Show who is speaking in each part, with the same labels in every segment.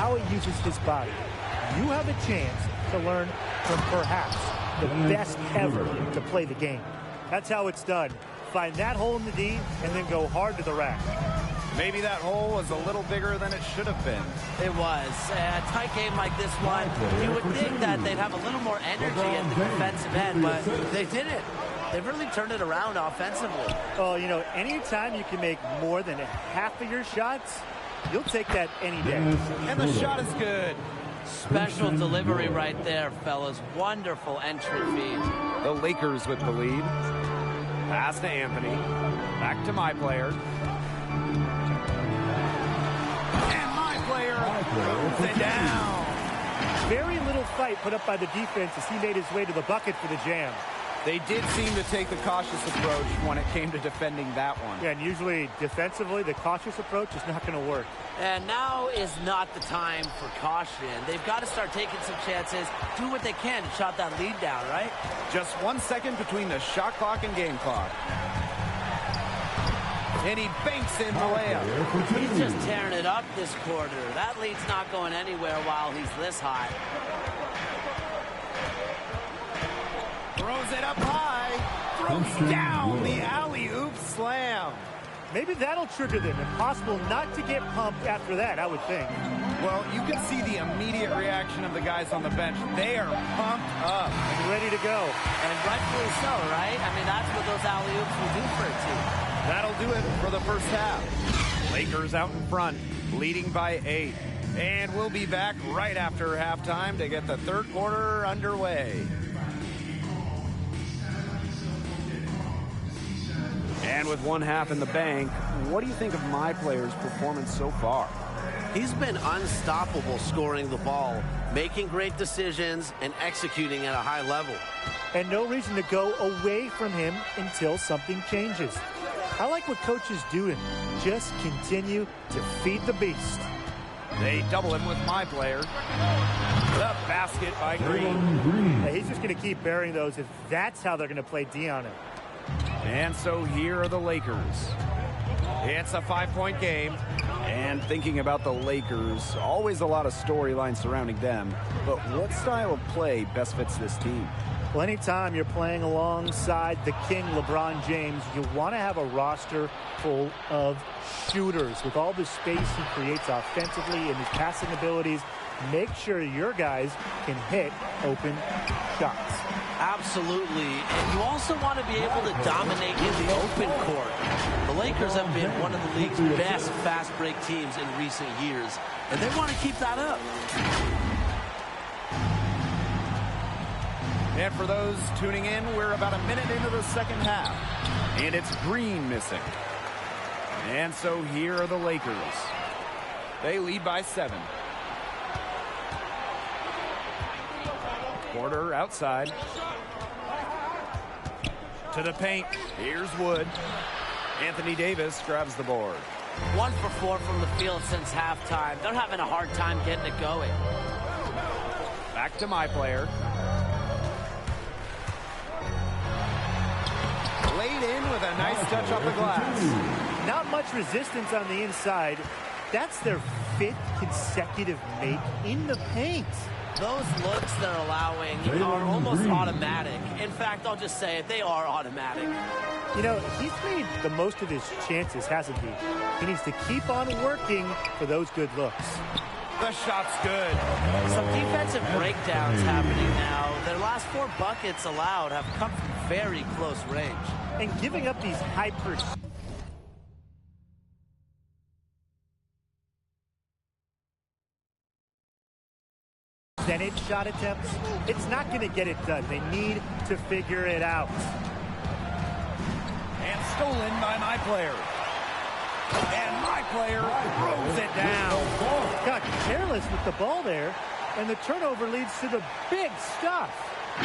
Speaker 1: how he uses his body. You have a chance to learn from perhaps the best ever to play the game. That's how it's done. Find that hole in the D and then go hard to the rack.
Speaker 2: Maybe that hole was a little bigger than it should have been.
Speaker 3: It was. A tight game like this one, you would think that they'd have a little more energy at the defensive end, but they didn't. They've really turned it around offensively.
Speaker 1: Oh, you know, anytime you can make more than half of your shots, you'll take that any day.
Speaker 2: And the shot is good.
Speaker 3: Special delivery right there, fellas. Wonderful entry feed.
Speaker 2: The Lakers with the lead. Pass to Anthony. Back to my player. And my player throws it down.
Speaker 1: Very little fight put up by the defense as he made his way to the bucket for the jam.
Speaker 2: They did seem to take the cautious approach when it came to defending that one.
Speaker 1: Yeah, and usually defensively, the cautious approach is not going to work.
Speaker 3: And now is not the time for caution. They've got to start taking some chances, do what they can to chop that lead down, right?
Speaker 2: Just 1 second between the shot clock and game clock. And he banks in the layup.
Speaker 3: He's just tearing it up this quarter. That lead's not going anywhere while he's this hot.
Speaker 2: Throws it up high. Throws down the alley-oop slam.
Speaker 1: Maybe that'll trigger them. Impossible not to get pumped after that, I would think.
Speaker 2: Well, you can see the immediate reaction of the guys on the bench. They are pumped up.
Speaker 1: And ready to go.
Speaker 3: And rightfully so, right? I mean, that's what those alley-oops will do for a team.
Speaker 2: That'll do it for the first half. Lakers out in front, leading by 8. And we'll be back right after halftime to get the third quarter underway. And with one half in the bank, what do you think of my player's performance so far?
Speaker 3: He's been unstoppable scoring the ball, making great decisions, and executing at a high level.
Speaker 1: And no reason to go away from him until something changes. I like what coaches do and just continue to feed the beast.
Speaker 2: They double him with my player. The basket by Green.
Speaker 1: Yeah, he's just going to keep burying those if that's how they're going to play D on him.
Speaker 2: And so here are the Lakers. It's a 5-point game. And thinking about the Lakers, always a lot of storylines surrounding them. But what style of play best fits this team?
Speaker 1: Well, anytime you're playing alongside the king, LeBron James, you want to have a roster full of shooters. With all the space he creates offensively and his passing abilities, make sure your guys can hit open shots.
Speaker 3: Absolutely. And you also want to be able to dominate in the open court. The Lakers have been one of the league's best fast break teams in recent years, and they want to keep that up.
Speaker 2: And for those tuning in, we're about a minute into the second half. And it's Green missing. And so here are the Lakers. They lead by 7. Porter outside. To the paint. Here's Wood. Anthony Davis grabs the board.
Speaker 3: 1 for 4 from the field since halftime. They're having a hard time getting it going.
Speaker 2: Back to my player. Laid in with a nice touch off the glass.
Speaker 1: Not much resistance on the inside. That's their 5th consecutive make in the paint.
Speaker 3: Those looks they're allowing are almost automatic. In fact, I'll just say it, they are automatic.
Speaker 1: You know, he's made the most of his chances, hasn't he? He needs to keep on working for those good looks.
Speaker 2: The shot's good.
Speaker 3: Some defensive breakdowns happening now. Their last 4 buckets allowed have come from very close range.
Speaker 1: And giving up these hyper... percentage shot attempts, it's not going to get it done. They need to figure it out.
Speaker 2: And stolen by my player. And my player throws it down.
Speaker 1: Got careless with the ball there, and the turnover leads to the big stuff.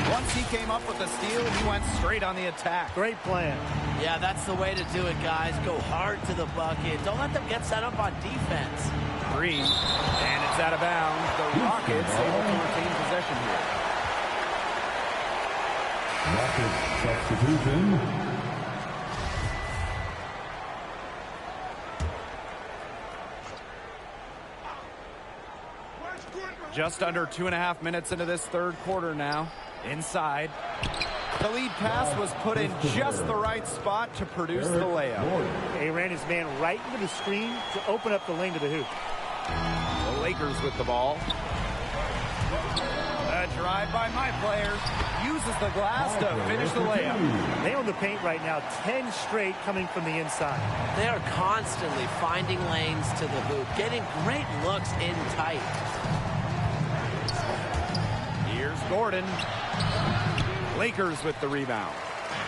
Speaker 2: Once he came up with the steal, he went straight on the attack.
Speaker 1: Great plan.
Speaker 3: Yeah, that's the way to do it, guys. Go hard to the bucket. Don't let them get set up on defense.
Speaker 2: Green, and it's out of bounds. The Rockets able to retain possession here.
Speaker 4: Rockets substitution.
Speaker 2: Just under 2.5 minutes into this third quarter now. Inside. The lead pass was put in just the right spot to produce the layup.
Speaker 1: He ran his man right into the screen to open up the lane to the hoop.
Speaker 2: The Lakers with the ball. A drive by my player. Uses the glass to finish the layup.
Speaker 1: They own the paint right now, 10 straight coming from the inside.
Speaker 3: They are constantly finding lanes to the hoop, getting great looks in tight.
Speaker 2: Here's Gordon. Lakers with the rebound.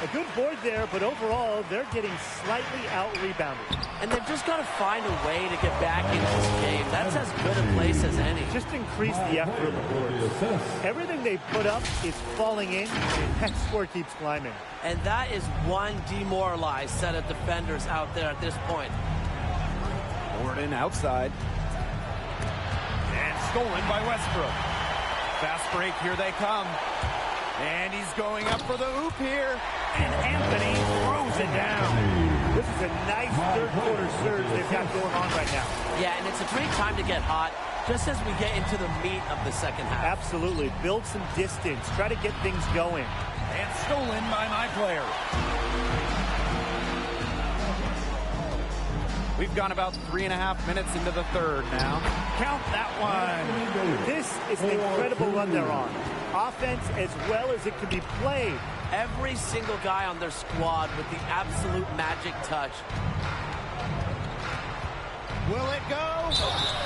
Speaker 1: A good board there, but overall, they're getting slightly out-rebounded.
Speaker 3: And they've just got to find a way to get back into this game. That's as good a place as any.
Speaker 1: Just increase the effort of the boards. Everything they put up is falling in, and that score keeps climbing.
Speaker 3: And that is one demoralized set of defenders out there at this point.
Speaker 2: Gordon outside. And stolen by Westbrook. Fast break, here they come. And he's going up for the hoop here. And Anthony throws it down.
Speaker 1: This is a nice third quarter surge they've got going on right now.
Speaker 3: Yeah, and it's a great time to get hot, just as we get into the meat of the second half.
Speaker 1: Absolutely. Build some distance. Try to get things going.
Speaker 2: And stolen by my player. We've gone about 3.5 minutes into the third now. Count that one.
Speaker 1: This is an incredible run they're on. Offense as well as it can be played.
Speaker 3: Every single guy on their squad with the absolute magic touch.
Speaker 2: Will it go?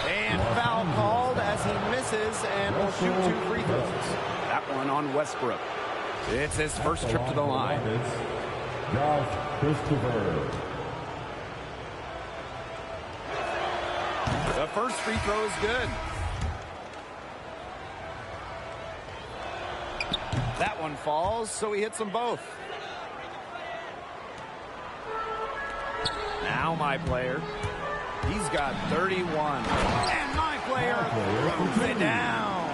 Speaker 2: And foul called as he misses and will shoot 2 free throws. That one on Westbrook. It's his first trip to the line.
Speaker 4: Josh Christopher.
Speaker 2: The first free throw is good. That one falls, so he hits them both. Now my player. He's got 31. And my player throws it down.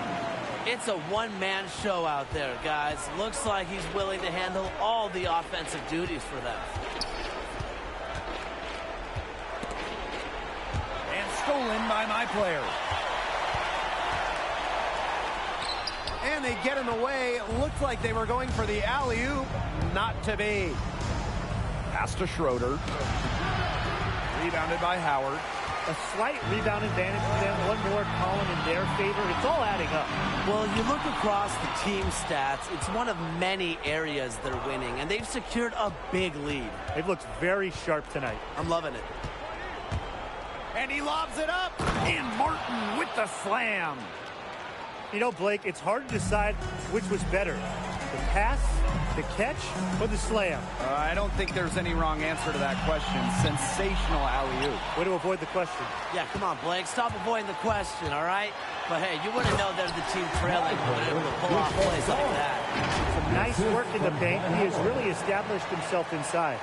Speaker 3: It's a one-man show out there, guys. Looks like he's willing to handle all the offensive duties for them.
Speaker 2: And stolen by my player. And they get in the way. It looked like they were going for the alley-oop. Not to be. Pass to Schroeder. Rebounded by Howard.
Speaker 1: A slight rebound advantage for them. One more column in their favor. It's all adding up.
Speaker 3: Well, you look across the team stats, it's one of many areas they're winning, and they've secured a big lead.
Speaker 1: They've looked very sharp tonight.
Speaker 3: I'm loving it.
Speaker 2: And he lobs it up. And Martin with the slam.
Speaker 1: You know, Blake, it's hard to decide which was better. The pass, the catch, or the slam?
Speaker 2: I don't think there's any wrong answer to that question. Sensational alley-oop.
Speaker 1: Way to avoid the question.
Speaker 3: Yeah, come on, Blake. Stop avoiding the question, all right? But, hey, you wouldn't know they're the team trailing when they're able to pull off plays like that.
Speaker 1: Some nice work in the paint. He has really established himself inside.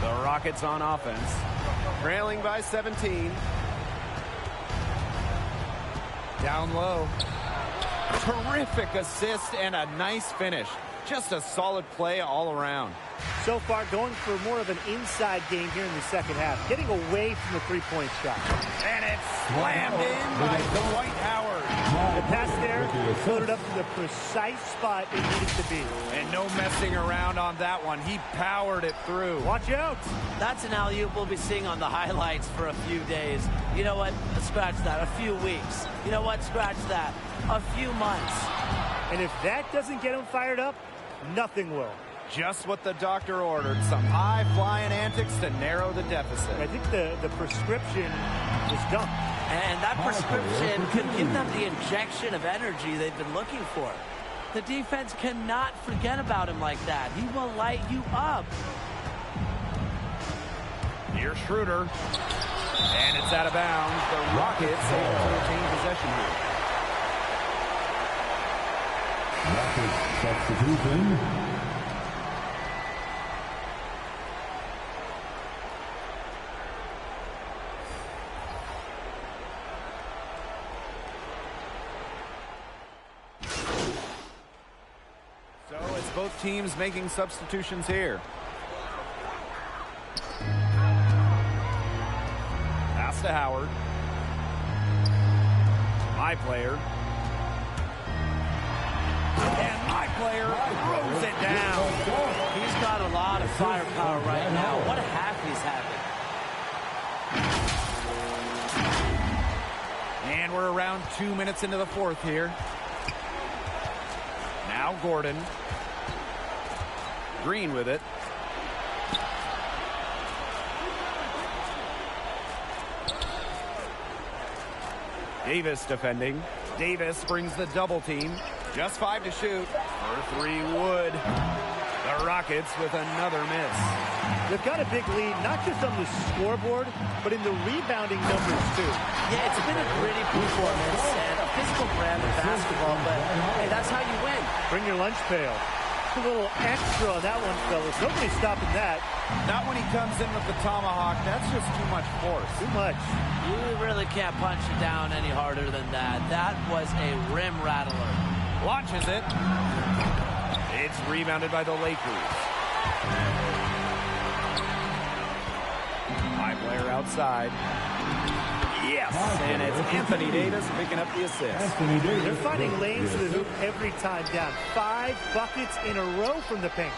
Speaker 2: The Rockets on offense. Trailing by 17. Down low. Terrific assist and a nice finish. Just a solid play all around.
Speaker 1: So far, going for more of an inside game here in the second half. Getting away from the three-point shot.
Speaker 2: And it's slammed in by Dwight Howard.
Speaker 1: The pass there floated up to the precise spot it needed to be.
Speaker 2: And no messing around on that one. He powered it through.
Speaker 1: Watch out.
Speaker 3: That's an alley-oop we'll be seeing on the highlights for a few days. You know what? Scratch that. A few weeks. You know what? Scratch that. A few months.
Speaker 1: And if that doesn't get him fired up, nothing will.
Speaker 2: Just what the doctor ordered. Some high-flying antics to narrow the deficit.
Speaker 1: I think the prescription was done.
Speaker 3: And that prescription could give them the injection of energy they've been looking for. The defense cannot forget about him like that. He will light you up.
Speaker 2: Here's Schroeder. And it's out of bounds. The Rockets able to retain possession here.
Speaker 4: Rockets substitution.
Speaker 2: So it's both teams making substitutions here. to Howard. My player. And my player throws it down.
Speaker 3: He's got a lot of firepower right now. What a half he's having.
Speaker 2: And we're around 2 minutes into the fourth here. Now Gordon. Green with it. Davis defending. Davis brings the double team. Just 5 to shoot. For 3 Wood. The Rockets with another miss.
Speaker 1: They've got a big lead, not just on the scoreboard, but in the rebounding numbers, too.
Speaker 3: Yeah, it's been a gritty performance and a physical brand of basketball, but hey, that's how you win.
Speaker 1: Bring your lunch pail. A little extra on that one, fellas. Nobody's stopping that.
Speaker 2: Not when he comes in with the tomahawk. That's just too much force.
Speaker 1: Too much.
Speaker 3: You really can't punch it down any harder than that. That was a rim rattler.
Speaker 2: Launches it. It's rebounded by the Lakers. High player outside. Yes, and it's Anthony Davis picking up the assist.
Speaker 1: They're finding lanes to the hoop every time down. 5 buckets in a row from the paint.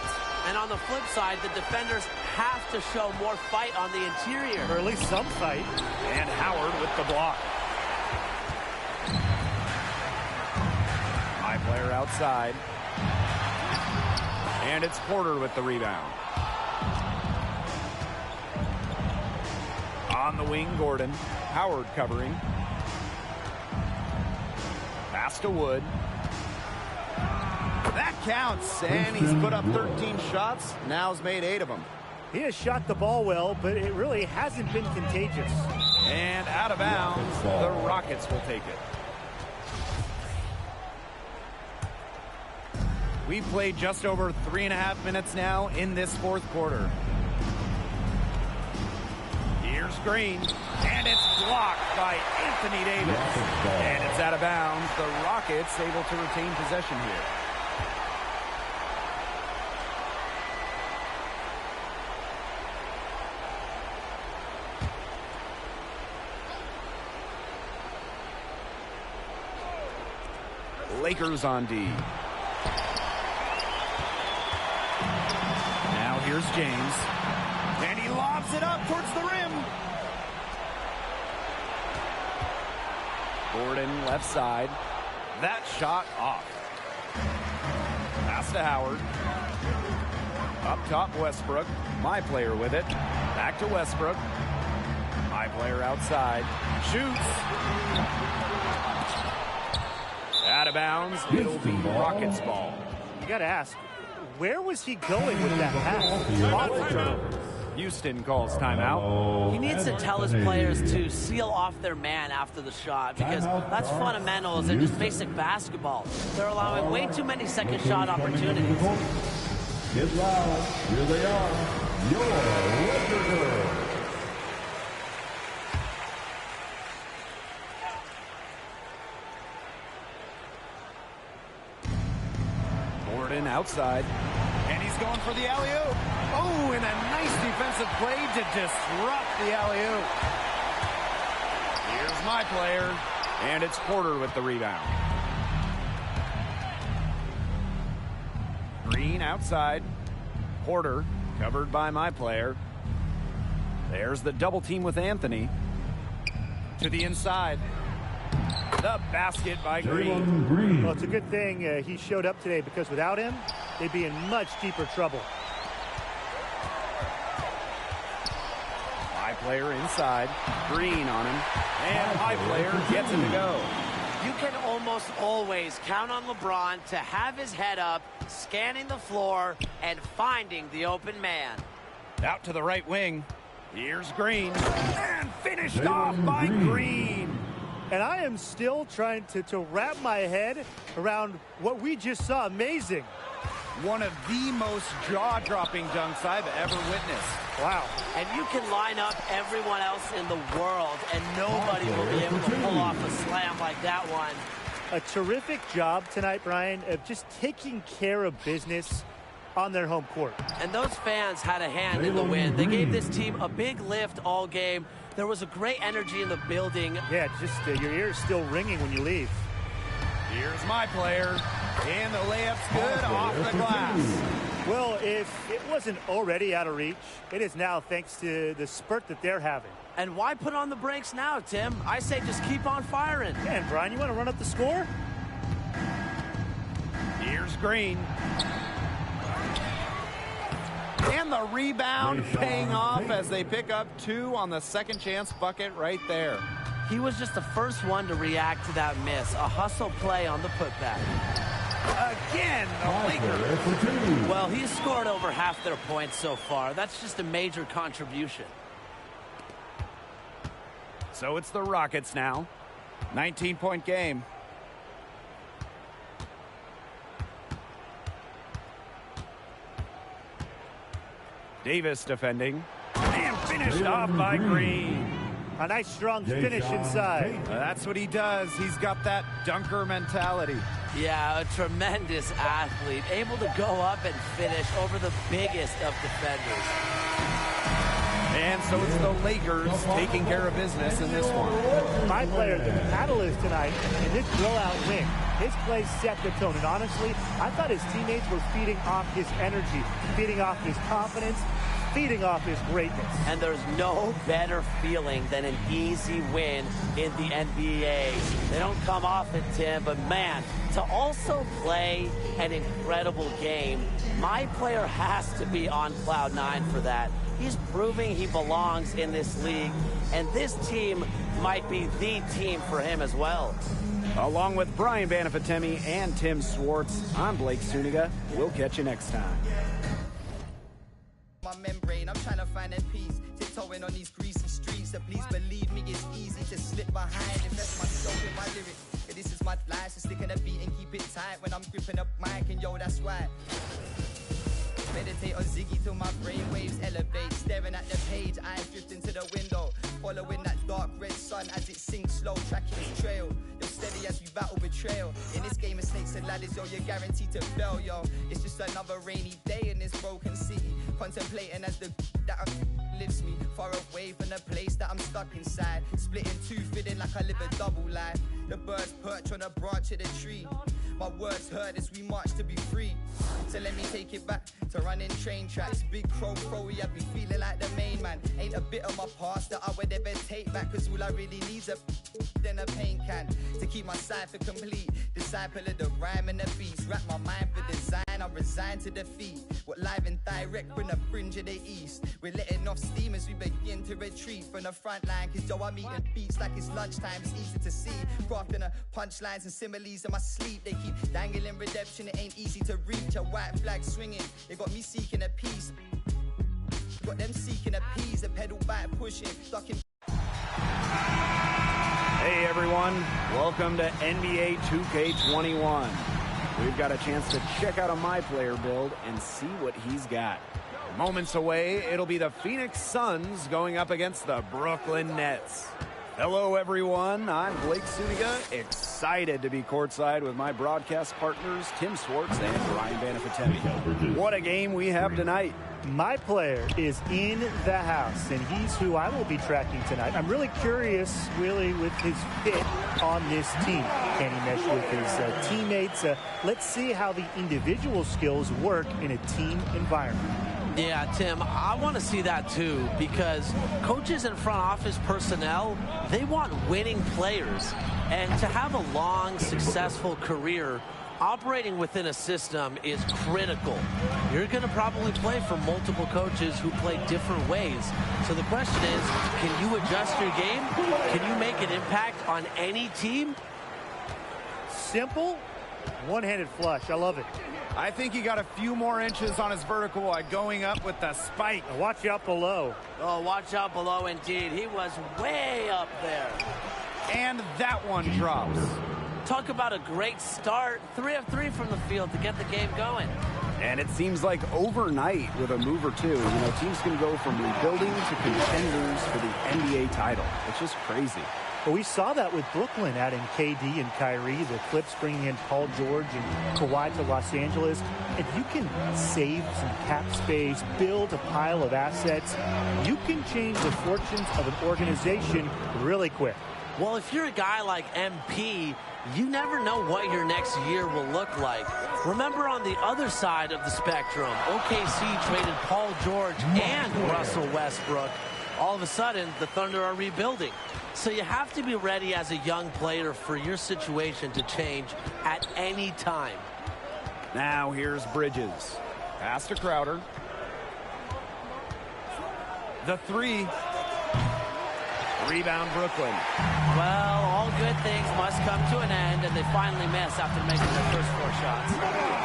Speaker 3: And on the flip side, the defenders have to show more fight on the interior.
Speaker 1: Or at least some fight.
Speaker 2: And Howard with the block. High player outside. And it's Porter with the rebound. On the wing, Gordon. Howard covering. Pass to Wood. That counts, and he's put up 13 shots. Now he's made 8 of them.
Speaker 1: He has shot the ball well, but it really hasn't been contagious.
Speaker 2: And out of bounds, the Rockets will take it. We've played just over 3.5 minutes now in this fourth quarter. Here's Green, and it's blocked by Anthony Davis. And it's out of bounds. The Rockets able to retain possession here. Lakers on D. Now here's James. And he lobs it up towards the rim. Gordon left side. That shot off. Pass to Howard. Up top Westbrook. My player with it. Back to Westbrook. My player outside. Shoots. Out of bounds. It'll be Rockets ball.
Speaker 1: You got to ask, where was he going with that pass? Awful turnover.
Speaker 2: Houston calls timeout.
Speaker 3: He needs to tell his players to seal off their man after the shot because that's fundamentals and just basic basketball. They're allowing way too many second shot opportunities.
Speaker 4: Get loud. Here they are. Your Lakers.
Speaker 2: Gordon outside. And he's going for the alley-oop. Oh, and a nice defensive play to disrupt the alley-oop. Here's my player. And it's Porter with the rebound. Green outside. Porter covered by my player. There's the double team with Anthony. To the inside. The basket by Green.
Speaker 1: Well, it's a good thing he showed up today because without him, they'd be in much deeper trouble.
Speaker 2: My player inside. Green on him. And my player gets him to go.
Speaker 3: You can almost always count on LeBron to have his head up, scanning the floor, and finding the open man.
Speaker 2: Out to the right wing. Here's Green. And finished off by Green.
Speaker 1: And I am still trying to wrap my head around what we just saw. Amazing.
Speaker 2: One of the most jaw-dropping dunks I've ever witnessed.
Speaker 1: Wow.
Speaker 3: And you can line up everyone else in the world, and nobody will be able to pull off a slam like that one.
Speaker 1: A terrific job tonight, Brian, of just taking care of business on their home court.
Speaker 3: And those fans had a hand in the win. They gave this team a big lift all game. There was a great energy in the building.
Speaker 1: Yeah, just your ears still ringing when you leave.
Speaker 2: Here's my player. And the layup's good off the glass.
Speaker 1: Well, if it wasn't already out of reach, it is now thanks to the spurt that they're having.
Speaker 3: And why put on the brakes now, Tim? I say just keep on firing.
Speaker 1: Yeah, and Brian, you want to run up the score?
Speaker 2: Here's Green. And the rebound paying off as they pick up 2 on the second chance bucket right there.
Speaker 3: He was just the first one to react to that miss. A hustle play on the putback.
Speaker 2: Again, the Lakers.
Speaker 3: Well, he's scored over half their points so far. That's just a major contribution.
Speaker 2: So it's the Rockets now. 19-point game. Davis defending. And finished off by Green.
Speaker 1: A nice strong finish inside.
Speaker 2: That's what he does. He's got that dunker mentality.
Speaker 3: Yeah, a tremendous athlete, able to go up and finish over the biggest of defenders.
Speaker 2: And so it's the Lakers taking care of business in this one.
Speaker 1: My player, the catalyst tonight in this blowout win. His play set the tone, and honestly, I thought his teammates were feeding off his energy, feeding off his confidence, feeding off his greatness.
Speaker 3: And there's no better feeling than an easy win in the NBA. They don't come often, Tim, but man, to also play an incredible game, my player has to be on cloud 9 for that. He's proving he belongs in this league, and this team might be the team for him as well.
Speaker 2: Along with Brian Banafitemi and Tim Swartz, I'm Blake Suniga. We'll catch you next time.
Speaker 5: My membrane, I'm trying to find a peace, tiptoeing on these greasy streets. So please believe me, it's easy to slip behind, invest myself in my lyrics. Yeah, this is my life, so stick in a beat and keep it tight when I'm gripping up mic, and yo, that's why. Meditate on Ziggy till my brain waves elevate. Staring at the page, eyes drifting to the window. Following that dark red sun as it sinks slow, tracking its trail. You're steady as we battle betrayal. In this game of snakes and ladders, yo, you're guaranteed to fail, yo. It's just another rainy day in this broken city. Contemplating as the that lifts me far away from the place that I'm stuck inside. Split in two, feeling like I live a double life. The birds perch on a branch of the tree. My words heard as we march to be free. So let me take it back to running train tracks. Big crow, I be feeling like the main man. Ain't a bit of my past that I would ever take back, cause all I really need's a then a paint can to keep my cipher complete. Disciple of the rhyme and the beats. Wrap my mind for design, I'm resigned to defeat. What live and direct from the fringe of the east. We're letting off steam as we begin to retreat from the front line, cause yo, I'm eating beats like it's lunchtime. It's easy to see, crafting the punchlines and similes in my sleep. They keep dangling redemption, it ain't easy to reach. A white flag swinging, they got me seeking a peace. Got them seeking a peace, a pedal back pushing, ducking.
Speaker 2: Hey everyone, welcome to NBA 2K21. We've got a chance to check out a My Player build and see what he's got. Moments away, it'll be the Phoenix Suns going up against the Brooklyn Nets. Hello everyone, I'm Blake Suniga, excited to be courtside with my broadcast partners Tim Swartz and Brian Banafitemi. What a game we have tonight.
Speaker 1: My player is in the house, and he's who I will be tracking tonight. I'm really curious, really, with his fit on this team. Can he mesh with his teammates? Let's see how the individual skills work in a team environment.
Speaker 3: Yeah, Tim, I want to see that too, because coaches and front office personnel, they want winning players. And to have a long, successful career, operating within a system is critical. You're going to probably play for multiple coaches who play different ways. So the question is, can you adjust your game? Can you make an impact on any team?
Speaker 1: Simple, one-handed flush. I love it.
Speaker 2: I think he got a few more inches on his vertical while going up with the spike.
Speaker 1: Watch out below.
Speaker 3: Oh, watch out below indeed. He was way up there.
Speaker 2: And that one drops.
Speaker 3: Talk about a great start. 3 of 3 from the field to get the game going.
Speaker 2: And it seems like overnight with a move or two, you know, teams can go from rebuilding to contenders for the NBA title. It's just crazy.
Speaker 1: Well, we saw that with Brooklyn adding KD and Kyrie, the Clips bringing in Paul George and Kawhi to Los Angeles. If you can save some cap space, build a pile of assets, you can change the fortunes of an organization really quick.
Speaker 3: Well, if you're a guy like MP, you never know what your next year will look like. Remember, on the other side of the spectrum, OKC traded Paul George and Russell Westbrook. All of a sudden, the Thunder are rebuilding. So you have to be ready as a young player for your situation to change at any time.
Speaker 2: Now here's Bridges. Pass to Crowder. The three. Rebound Brooklyn.
Speaker 3: Well, all good things must come to an end, and they finally miss after making their first 4 shots.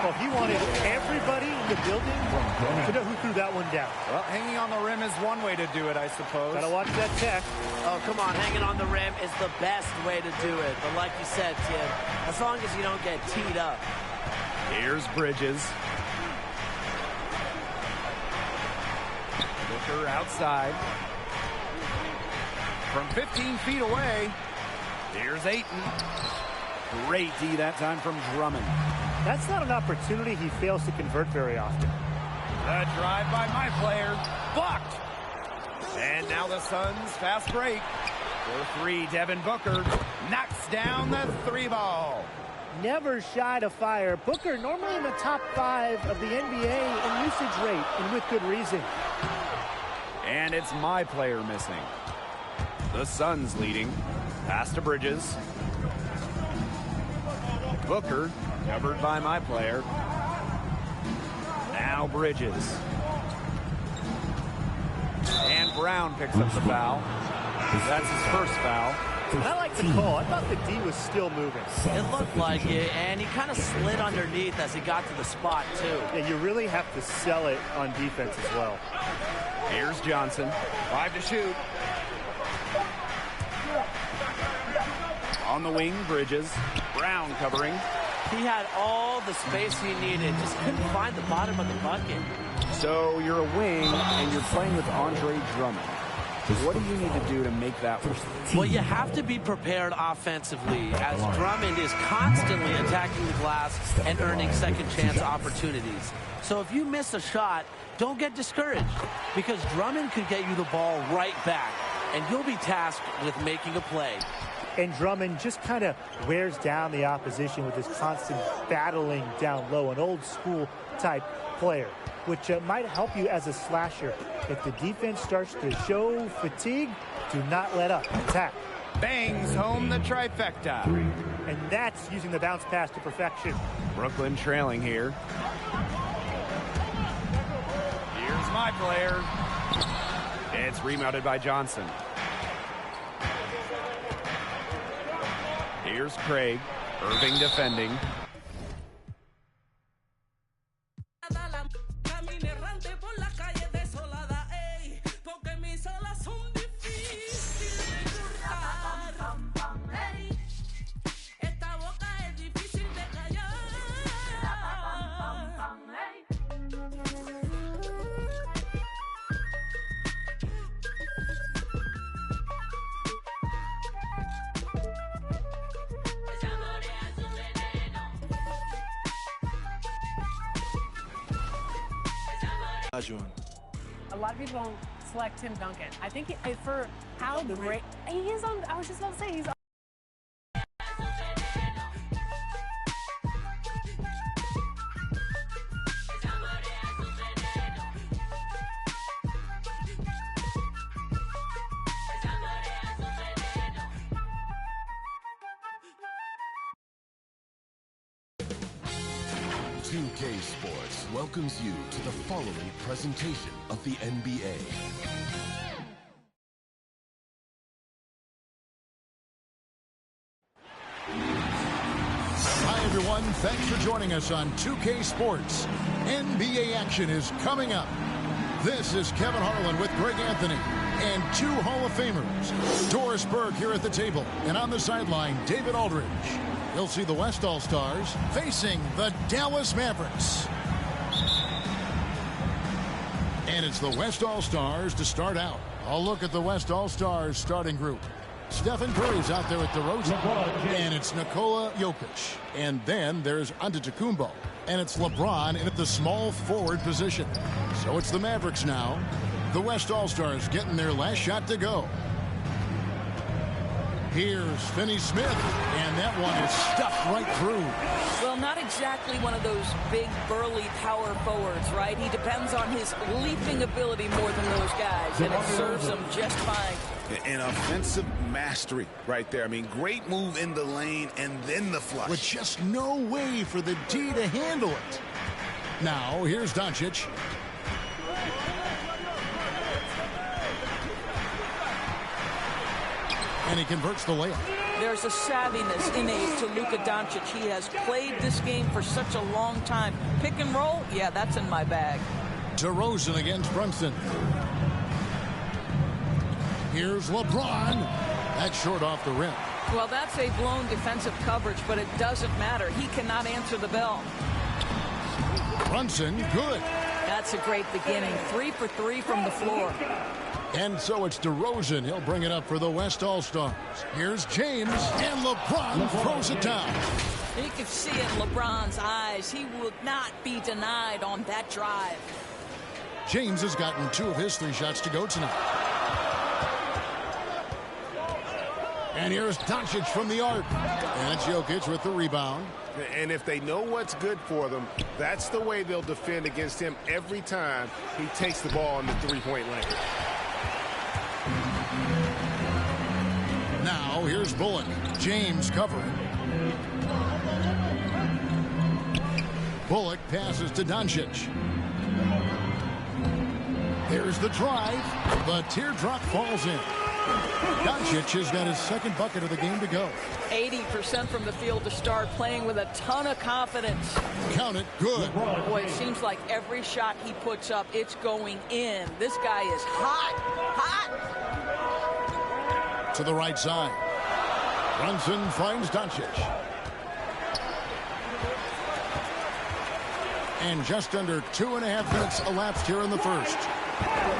Speaker 1: Well, he wanted everybody in the building to know who threw that one down.
Speaker 2: Well, hanging on the rim is one way to do it, I suppose.
Speaker 1: Gotta watch that tech.
Speaker 3: Oh, come on, hanging on the rim is the best way to do it. But like you said, Tim, as long as you don't get teed up.
Speaker 2: Here's Bridges. Booker outside. From 15 feet away, here's Ayton. Great D that time from Drummond.
Speaker 1: That's not an opportunity he fails to convert very often.
Speaker 2: The drive by my player, blocked. And now the Suns fast break. For 3, Devin Booker knocks down the 3 ball.
Speaker 1: Never shy to fire. Booker normally in the top 5 of the NBA in usage rate, and with good reason.
Speaker 2: And it's my player missing. The Suns leading. Pass to Bridges. Booker covered by my player. Now Bridges. And Brown picks up the foul. That's his first foul.
Speaker 1: I like the call. I thought the D was still moving.
Speaker 3: It looked like it, and he kind of slid underneath as he got to the spot, too.
Speaker 1: Yeah, you really have to sell it on defense as well.
Speaker 2: Here's Johnson. 5 to shoot. On the wing, Bridges. Brown covering.
Speaker 3: He had all the space he needed, just couldn't find the bottom of the bucket.
Speaker 2: So you're a wing, and you're playing with Andre Drummond. What do you need to do to make that work?
Speaker 3: Well, you have to be prepared offensively, as Drummond is constantly attacking the glass and earning second chance opportunities. So if you miss a shot, don't get discouraged, because Drummond could get you the ball right back, and you'll be tasked with making a play.
Speaker 1: And Drummond just kind of wears down the opposition with his constant battling down low, an old school type player, which might help you as a slasher. If the defense starts to show fatigue, do not let up. Attack.
Speaker 2: Bangs home the trifecta.
Speaker 1: And that's using the bounce pass to perfection.
Speaker 2: Brooklyn trailing here. Here's my player. It's rebounded by Johnson. Here's Craig. Irving defending.
Speaker 6: A lot of people don't select Tim Duncan. I think for how great he is on. I was just about to say he's on.
Speaker 7: Sports welcomes you to the following presentation of the NBA.
Speaker 8: Hi, everyone. Thanks for joining us on 2K Sports. NBA action is coming up. This is Kevin Harlan with Greg Anthony and 2 Hall of Famers. Doris Burke here at the table, and on the sideline, David Aldridge. You'll see the West All-Stars facing the Dallas Mavericks. And it's the West All-Stars to start out. I'll look at the West All-Stars starting group. Stephen Curry's out there with DeRozan. And it's Nikola Jokic. And then there's Antetokounmpo. And it's LeBron in at the small forward position. So it's the Mavericks now. The West All-Stars getting their last shot to go. Here's Finney Smith, and that one is stuffed right through.
Speaker 9: Well, not exactly one of those big, burly power forwards, right? He depends on his leaping ability more than those guys, and it serves him just fine.
Speaker 10: An offensive mastery right there. I mean, great move in the lane and then the flush.
Speaker 8: With just no way for the D to handle it. Now, here's Doncic. And he converts the layup.
Speaker 9: There's a savviness innate to Luka Doncic. He has played this game for such a long time. Pick and roll, yeah, that's in my bag.
Speaker 8: DeRozan against Brunson. Here's LeBron. That's short off the rim.
Speaker 9: Well, that's a blown defensive coverage, but it doesn't matter. He cannot answer the bell.
Speaker 8: Brunson, good.
Speaker 9: That's a great beginning. 3 for 3 from the floor.
Speaker 8: And so it's DeRozan. He'll bring it up for the West All-Stars. Here's James, and LeBron throws it down.
Speaker 9: You can see it in LeBron's eyes. He would not be denied on that drive.
Speaker 8: James has gotten 2 of his 3 shots to go tonight. And here's Doncic from the arc. And it's Jokic with the rebound.
Speaker 10: And if they know what's good for them, that's the way they'll defend against him every time he takes the ball in the three-point lane.
Speaker 8: Now, here's Bullock. James covering. Bullock passes to Doncic. There's the drive. The teardrop falls in. Doncic has got his second bucket of the game to go.
Speaker 9: 80% from the field to start, playing with a ton of confidence.
Speaker 8: Count it, good.
Speaker 9: Boy, it seems like every shot he puts up, it's going in. This guy is hot, hot.
Speaker 8: To the right side. Brunson finds Doncic. And just under 2.5 minutes elapsed here in the first.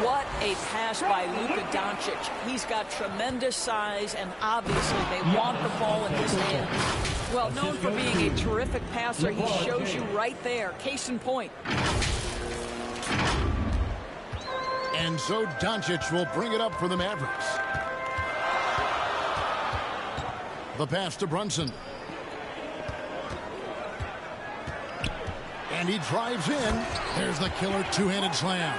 Speaker 9: What a pass by Luka Doncic. He's got tremendous size, and obviously they want the ball in his hands. Well, known for being a terrific passer, he shows you right there. Case in point.
Speaker 8: And so Doncic will bring it up for the Mavericks. The pass to Brunson. And he drives in. There's the killer two-handed slam.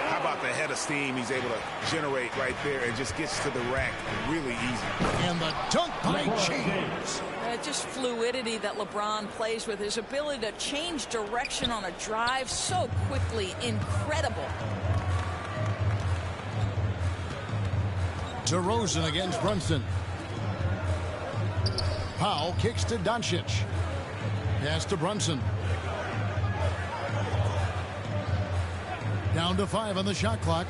Speaker 10: How about the head of steam he's able to generate right there and just gets to the rack really easy.
Speaker 8: And the dunk by James.
Speaker 9: Just fluidity that LeBron plays with. His ability to change direction on a drive so quickly. Incredible.
Speaker 8: DeRozan against Brunson. Powell kicks to Doncic. Pass to Brunson. Down to 5 on the shot clock.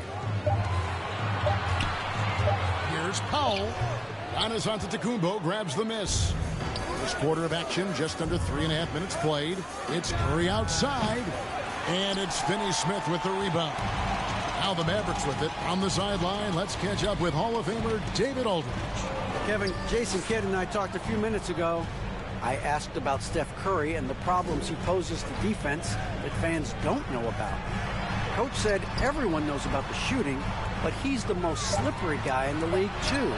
Speaker 8: Here's Powell. Giannis Antetokounmpo grabs the miss. First quarter of action, just under 3.5 minutes played. It's Curry outside. And it's Finney Smith with the rebound. Now the Mavericks with it on the sideline. Let's catch up with Hall of Famer David Aldridge.
Speaker 11: Kevin, Jason Kidd and I talked a few minutes ago. I asked about Steph Curry and the problems he poses to defense that fans don't know about. Coach said everyone knows about the shooting, but he's the most slippery guy in the league, too.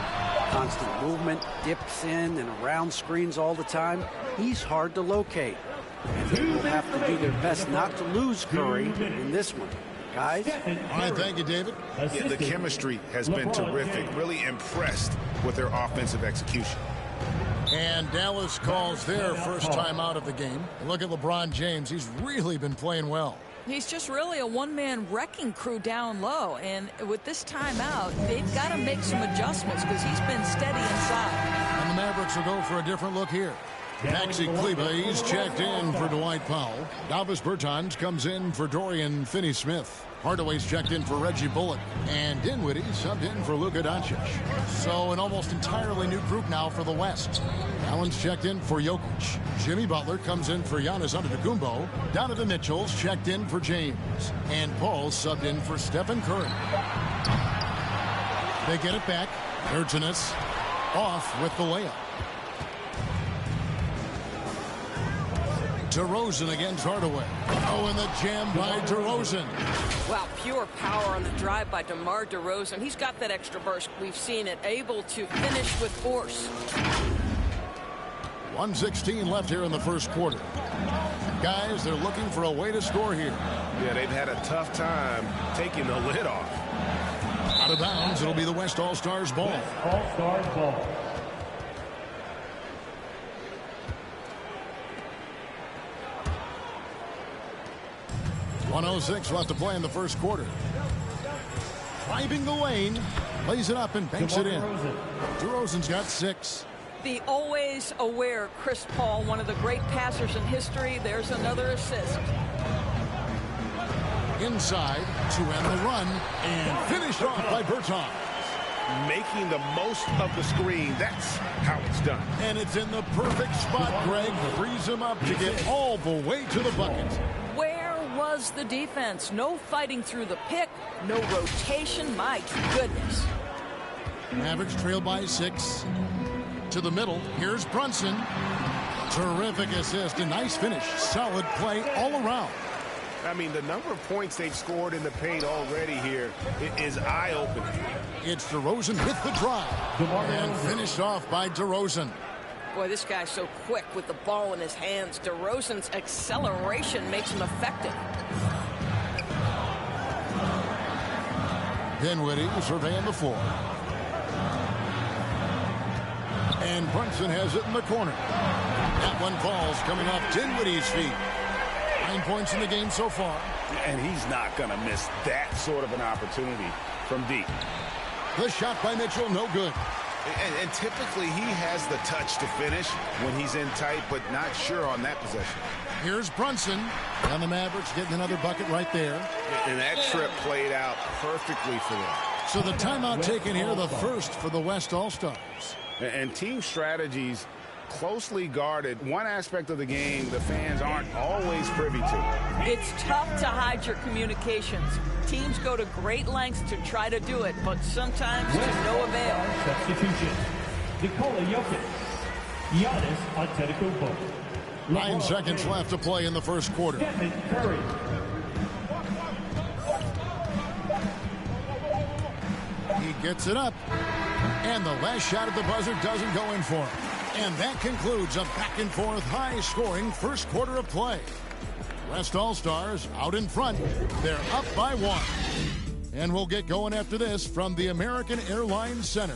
Speaker 11: Constant movement, dips in and around screens all the time. He's hard to locate. And they will have to do their best not to lose Curry in this one. Guys?
Speaker 8: All right, thank you, David.
Speaker 10: Yeah, the chemistry has been terrific. Really impressed with their offensive execution.
Speaker 8: And Dallas calls their first time out of the game. And look at LeBron James. He's really been playing well.
Speaker 9: He's just really a one-man wrecking crew down low. And with this timeout, they've got to make some adjustments because he's been steady inside.
Speaker 8: And the Mavericks will go for a different look here. Maxi Kleber, he's checked in for Dwight Powell. Davis Bertans comes in for Dorian Finney-Smith. Hardaway's checked in for Reggie Bullock. And Dinwiddie subbed in for Luka Doncic. So an almost entirely new group now for the West. Allen's checked in for Jokic. Jimmy Butler comes in for Giannis Antetokounmpo. Donovan Mitchell's checked in for James. And Paul subbed in for Stephen Curry. They get it back. Urginus off with the layup. DeRozan against Hardaway. Oh, and the jam by DeRozan.
Speaker 9: Wow, pure power on the drive by DeMar DeRozan. He's got that extra burst. We've seen it, able to finish with force.
Speaker 8: 1:16 left here in the first quarter. Guys, they're looking for a way to score here.
Speaker 10: Yeah, they've had a tough time taking the lid off.
Speaker 8: Out of bounds, it'll be the West All-Stars ball.
Speaker 4: All-Stars ball.
Speaker 8: .106 left to play in the first quarter. Driving the lane, lays it up and banks it in. DeRozan's got 6.
Speaker 9: The always aware Chris Paul, one of the great passers in history. There's another assist.
Speaker 8: Inside to end the run and finished off by Bertans.
Speaker 10: Making the most of the screen. That's how it's done.
Speaker 8: And it's in the perfect spot, Greg. Frees him up to get all the way to the bucket.
Speaker 9: Where was the defense? No fighting through the pick, no rotation. My goodness.
Speaker 8: Mavericks trail by 6. To the middle, here's Brunson. Terrific assist, a nice finish. Solid play all around.
Speaker 10: I mean, the number of points they've scored in the paint already here is eye-opening.
Speaker 8: It's DeRozan with the drive. And finished off by DeRozan.
Speaker 9: Boy, this guy's so quick with the ball in his hands. DeRozan's acceleration makes him effective.
Speaker 8: Dinwiddie surveying the floor. And Brunson has it in the corner. That one falls coming off Dinwiddie's feet. 9 points in the game so far.
Speaker 10: And he's not going to miss that sort of an opportunity from deep.
Speaker 8: The shot by Mitchell, no good.
Speaker 10: And typically he has the touch to finish when he's in tight, but not sure on that possession.
Speaker 8: Here's Brunson. And the Mavericks getting another bucket right there.
Speaker 10: And that trip played out perfectly for them.
Speaker 8: So the timeout taken here, the first for the West All-Stars.
Speaker 10: And team strategies closely guarded. One aspect of the game the fans aren't always privy to.
Speaker 9: It's tough to hide your communications. Teams go to great lengths to try to do it, but sometimes to no avail.
Speaker 4: Substitution. Nikola Jokic. Giannis Antetokounmpo.
Speaker 8: 9 seconds left to play in the first quarter.
Speaker 4: Stephen Curry.
Speaker 8: He gets it up. And the last shot at the buzzer doesn't go in for him. And that concludes a back-and-forth, high-scoring first quarter of play. West All-Stars out in front. They're up by 1. And we'll get going after this from the American Airlines Center.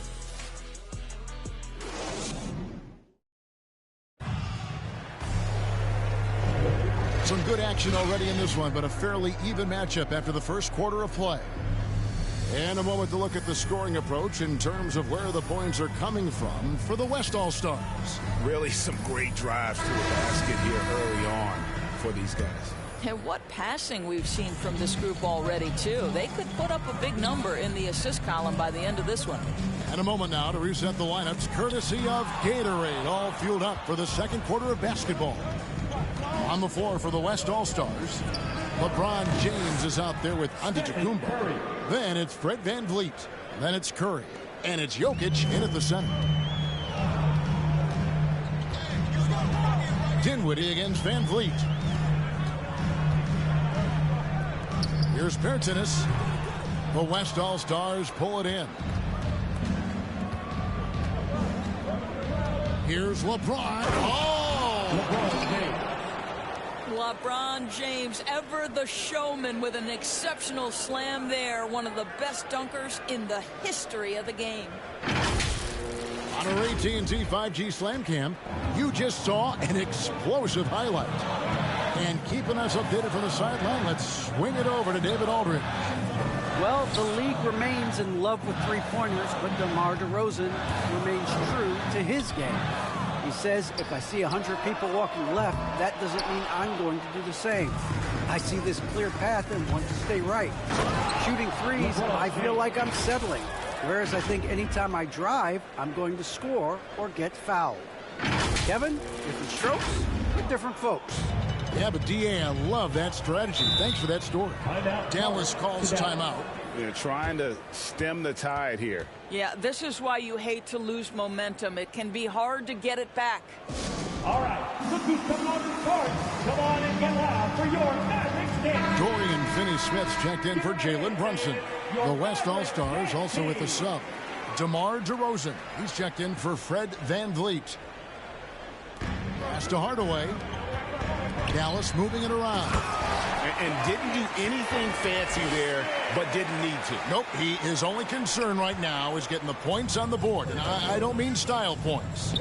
Speaker 8: Some good action already in this one, but a fairly even matchup after the first quarter of play. And a moment to look at the scoring approach in terms of where the points are coming from for the West All-Stars.
Speaker 10: Really some great drives to the basket here early on for these guys.
Speaker 9: And what passing we've seen from this group already, too. They could put up a big number in the assist column by the end of this one.
Speaker 8: And a moment now to reset the lineups courtesy of Gatorade, all fueled up for the second quarter of basketball. On the floor for the West All-Stars, LeBron James is out there with Antetokounmpo. Then it's Fred VanVleet. Then it's Curry. And it's Jokic in at the center. Dinwiddie against VanVleet. Here's Bertans. The West All-Stars pull it in. Here's LeBron. Oh!
Speaker 9: LeBron James, ever the showman, with an exceptional slam there. One of the best dunkers in the history of the game.
Speaker 8: On our AT&T 5G Slam Cam, you just saw an explosive highlight. And keeping us updated from the sideline, let's swing it over to David Aldridge.
Speaker 11: Well, the league remains in love with three-pointers, but DeMar DeRozan remains true to his game. He says, if I see 100 people walking left, that doesn't mean I'm going to do the same. I see this clear path and want to stay right. Shooting threes, I feel like I'm settling. Whereas I think anytime I drive, I'm going to score or get fouled. Kevin, different strokes with different folks.
Speaker 8: Yeah, but D.A., I love that strategy. Thanks for that story. Dallas calls timeout.
Speaker 10: They're trying to stem the tide here.
Speaker 9: Yeah, this is why you hate to lose momentum. It can be hard to get it back.
Speaker 4: All right, look who's coming on the court. Come on and get loud for your Mavericks game.
Speaker 8: Dorian Finney-Smith's checked in for Jalen Brunson. The West All-Stars also with the sub. DeMar DeRozan, he's checked in for Fred VanVleet. Pass to Hardaway. Dallas moving it around.
Speaker 10: And didn't do anything fancy there, but didn't need to.
Speaker 8: Nope, his only concern right now is getting the points on the board. And I don't mean style points.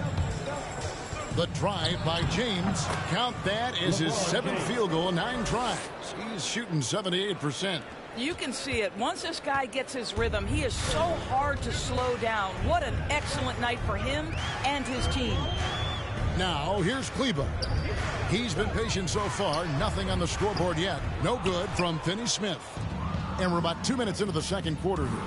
Speaker 8: The drive by James. Count that as his 7th field goal in 9 tries. He's shooting 78%.
Speaker 9: You can see it. Once this guy gets his rhythm, he is so hard to slow down. What an excellent night for him and his team.
Speaker 8: Now, here's Kleber. He's been patient so far. Nothing on the scoreboard yet. No good from Finney-Smith. And we're about 2 minutes into the second quarter here.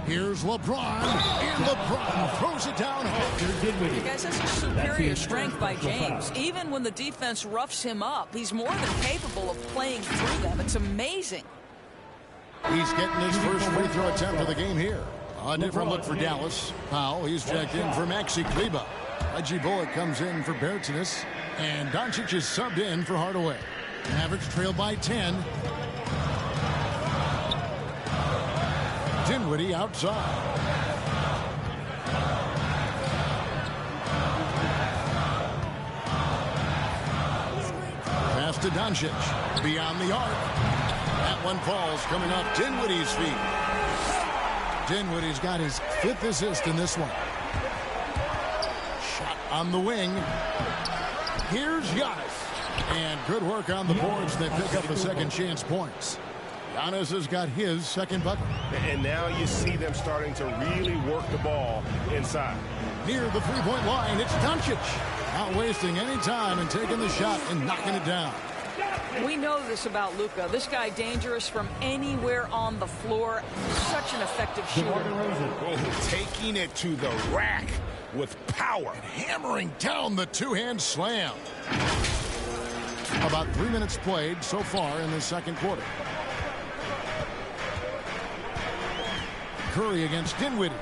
Speaker 8: Here's LeBron. And LeBron throws it down hard.
Speaker 9: Guys, that's a superior strength by James. Even when the defense roughs him up, he's more than capable of playing through them. It's amazing.
Speaker 8: He's getting his first free throw attempt of the game here. A different look for Dallas. Powell, he's checked in for Maxi Kleber. Reggie Bullock comes in for Bertans. And Doncic is subbed in for Hardaway. Mavericks trail by 10. Dinwiddie outside. Pass to Doncic. Beyond the arc. That one falls coming off Dinwiddie's feet. Dinwiddie's got his 5th assist in this one. Shot on the wing. Here's Giannis. And good work on the boards. They pick up the second chance points. Giannis has got his second bucket.
Speaker 10: And now you see them starting to really work the ball inside.
Speaker 8: Near the three-point line, it's Doncic. Not wasting any time and taking the shot and knocking it down.
Speaker 9: We know this about Luka. This guy dangerous from anywhere on the floor. Such an effective shooter.
Speaker 10: Oh, taking it to the rack with power.
Speaker 8: And hammering down the two-hand slam. About 3 minutes played so far in the second quarter. Curry against Dinwiddie.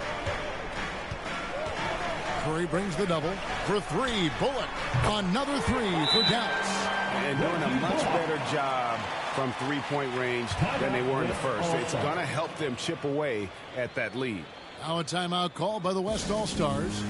Speaker 8: Curry brings the double for 3. Bullock. Another 3 for Dallas.
Speaker 10: And doing a much better job from three-point range than they were in the first. It's going to help them chip away at that lead.
Speaker 8: Now a timeout called by the West All-Stars.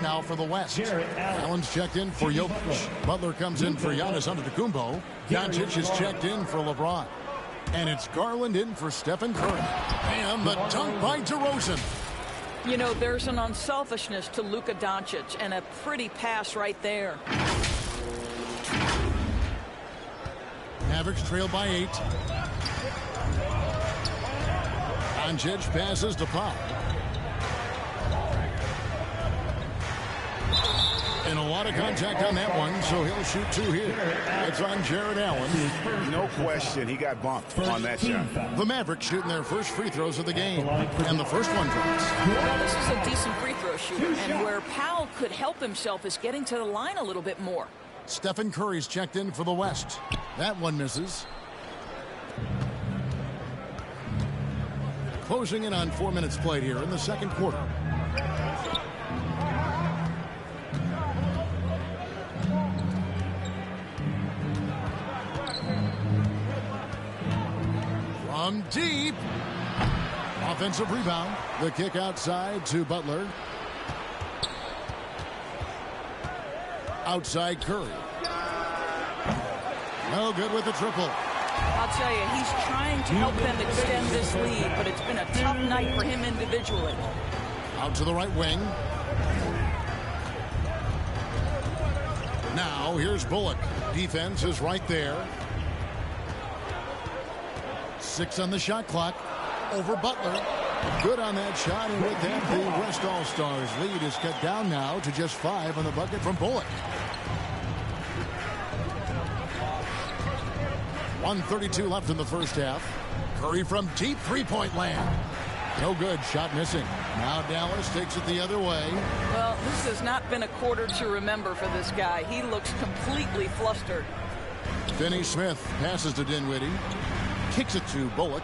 Speaker 8: Now for the West. Allen's checked in for Jokic. Butler comes in for Giannis Antetokounmpo. Doncic is checked in for LeBron. And it's Garland in for Stephen Curry. And the dunk by DeRozan.
Speaker 9: You know, there's an unselfishness to Luka Doncic and a pretty pass right there.
Speaker 8: Mavericks trail by 8. Doncic passes to Powell. And a lot of contact on that one, so he'll shoot 2 here. It's on Jared Allen.
Speaker 10: No question, he got bumped on that shot.
Speaker 8: The Mavericks shooting their first free throws of the game. And the first one drops.
Speaker 9: Well, this is a decent free throw shooter. And where Powell could help himself is getting to the line a little bit more.
Speaker 8: Stephen Curry's checked in for the West. That one misses. Closing in on 4 minutes played here in the second quarter. From deep. Offensive rebound. The kick outside to Butler. Outside Curry. No good with the triple.
Speaker 9: I'll tell you, he's trying to help them extend this lead, but it's been a tough night for him individually.
Speaker 8: Out to the right wing. Now here's Bullock. Defense is right there. 6 on the shot clock. Over Butler. Good on that shot, and with that, the West All-Stars lead is cut down now to just 5 on the bucket from Bullock. 1:32 left in the first half. Curry from deep three-point land. No good. Shot missing. Now Dallas takes it the other way.
Speaker 9: Well, this has not been a quarter to remember for this guy. He looks completely flustered.
Speaker 8: Finney Smith passes to Dinwiddie. Kicks it to Bullock.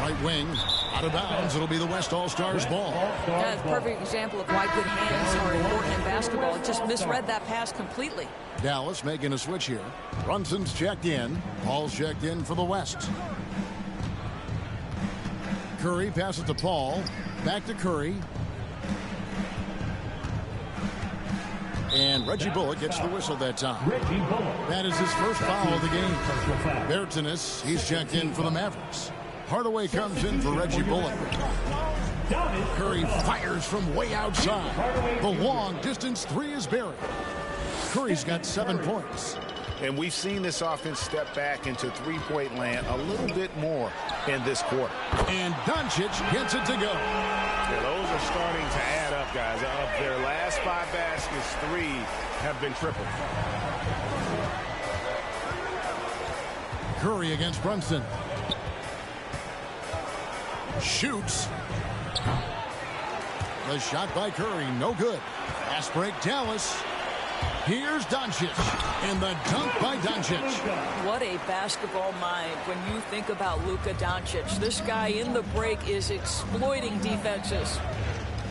Speaker 8: Right wing. Out of bounds. It'll be the West All-Stars ball.
Speaker 9: That's a perfect example of why good hands are important in basketball. Just misread that pass completely.
Speaker 8: Dallas making a switch here. Brunson's checked in. Paul's checked in for the West. Curry passes to Paul. Back to Curry. And Reggie Bullock gets the whistle that time. That is his first foul of the game. Bertanis, he's checked in for the Mavericks. Hardaway comes in for Reggie Bullock. Curry fires from way outside. The long distance three is buried. Curry's got 7 points.
Speaker 10: And we've seen this offense step back into three-point land a little bit more in this quarter.
Speaker 8: And Doncic gets it to go.
Speaker 10: Yeah, those are starting to add up, guys. Of their last 5 baskets, 3 have been triple.
Speaker 8: Curry against Brunson. Shoots. The shot by Curry, no good. Fast break, Dallas. Here's Doncic, and the dunk by Doncic.
Speaker 9: What a basketball mind when you think about Luka Doncic. This guy in the break is exploiting defenses.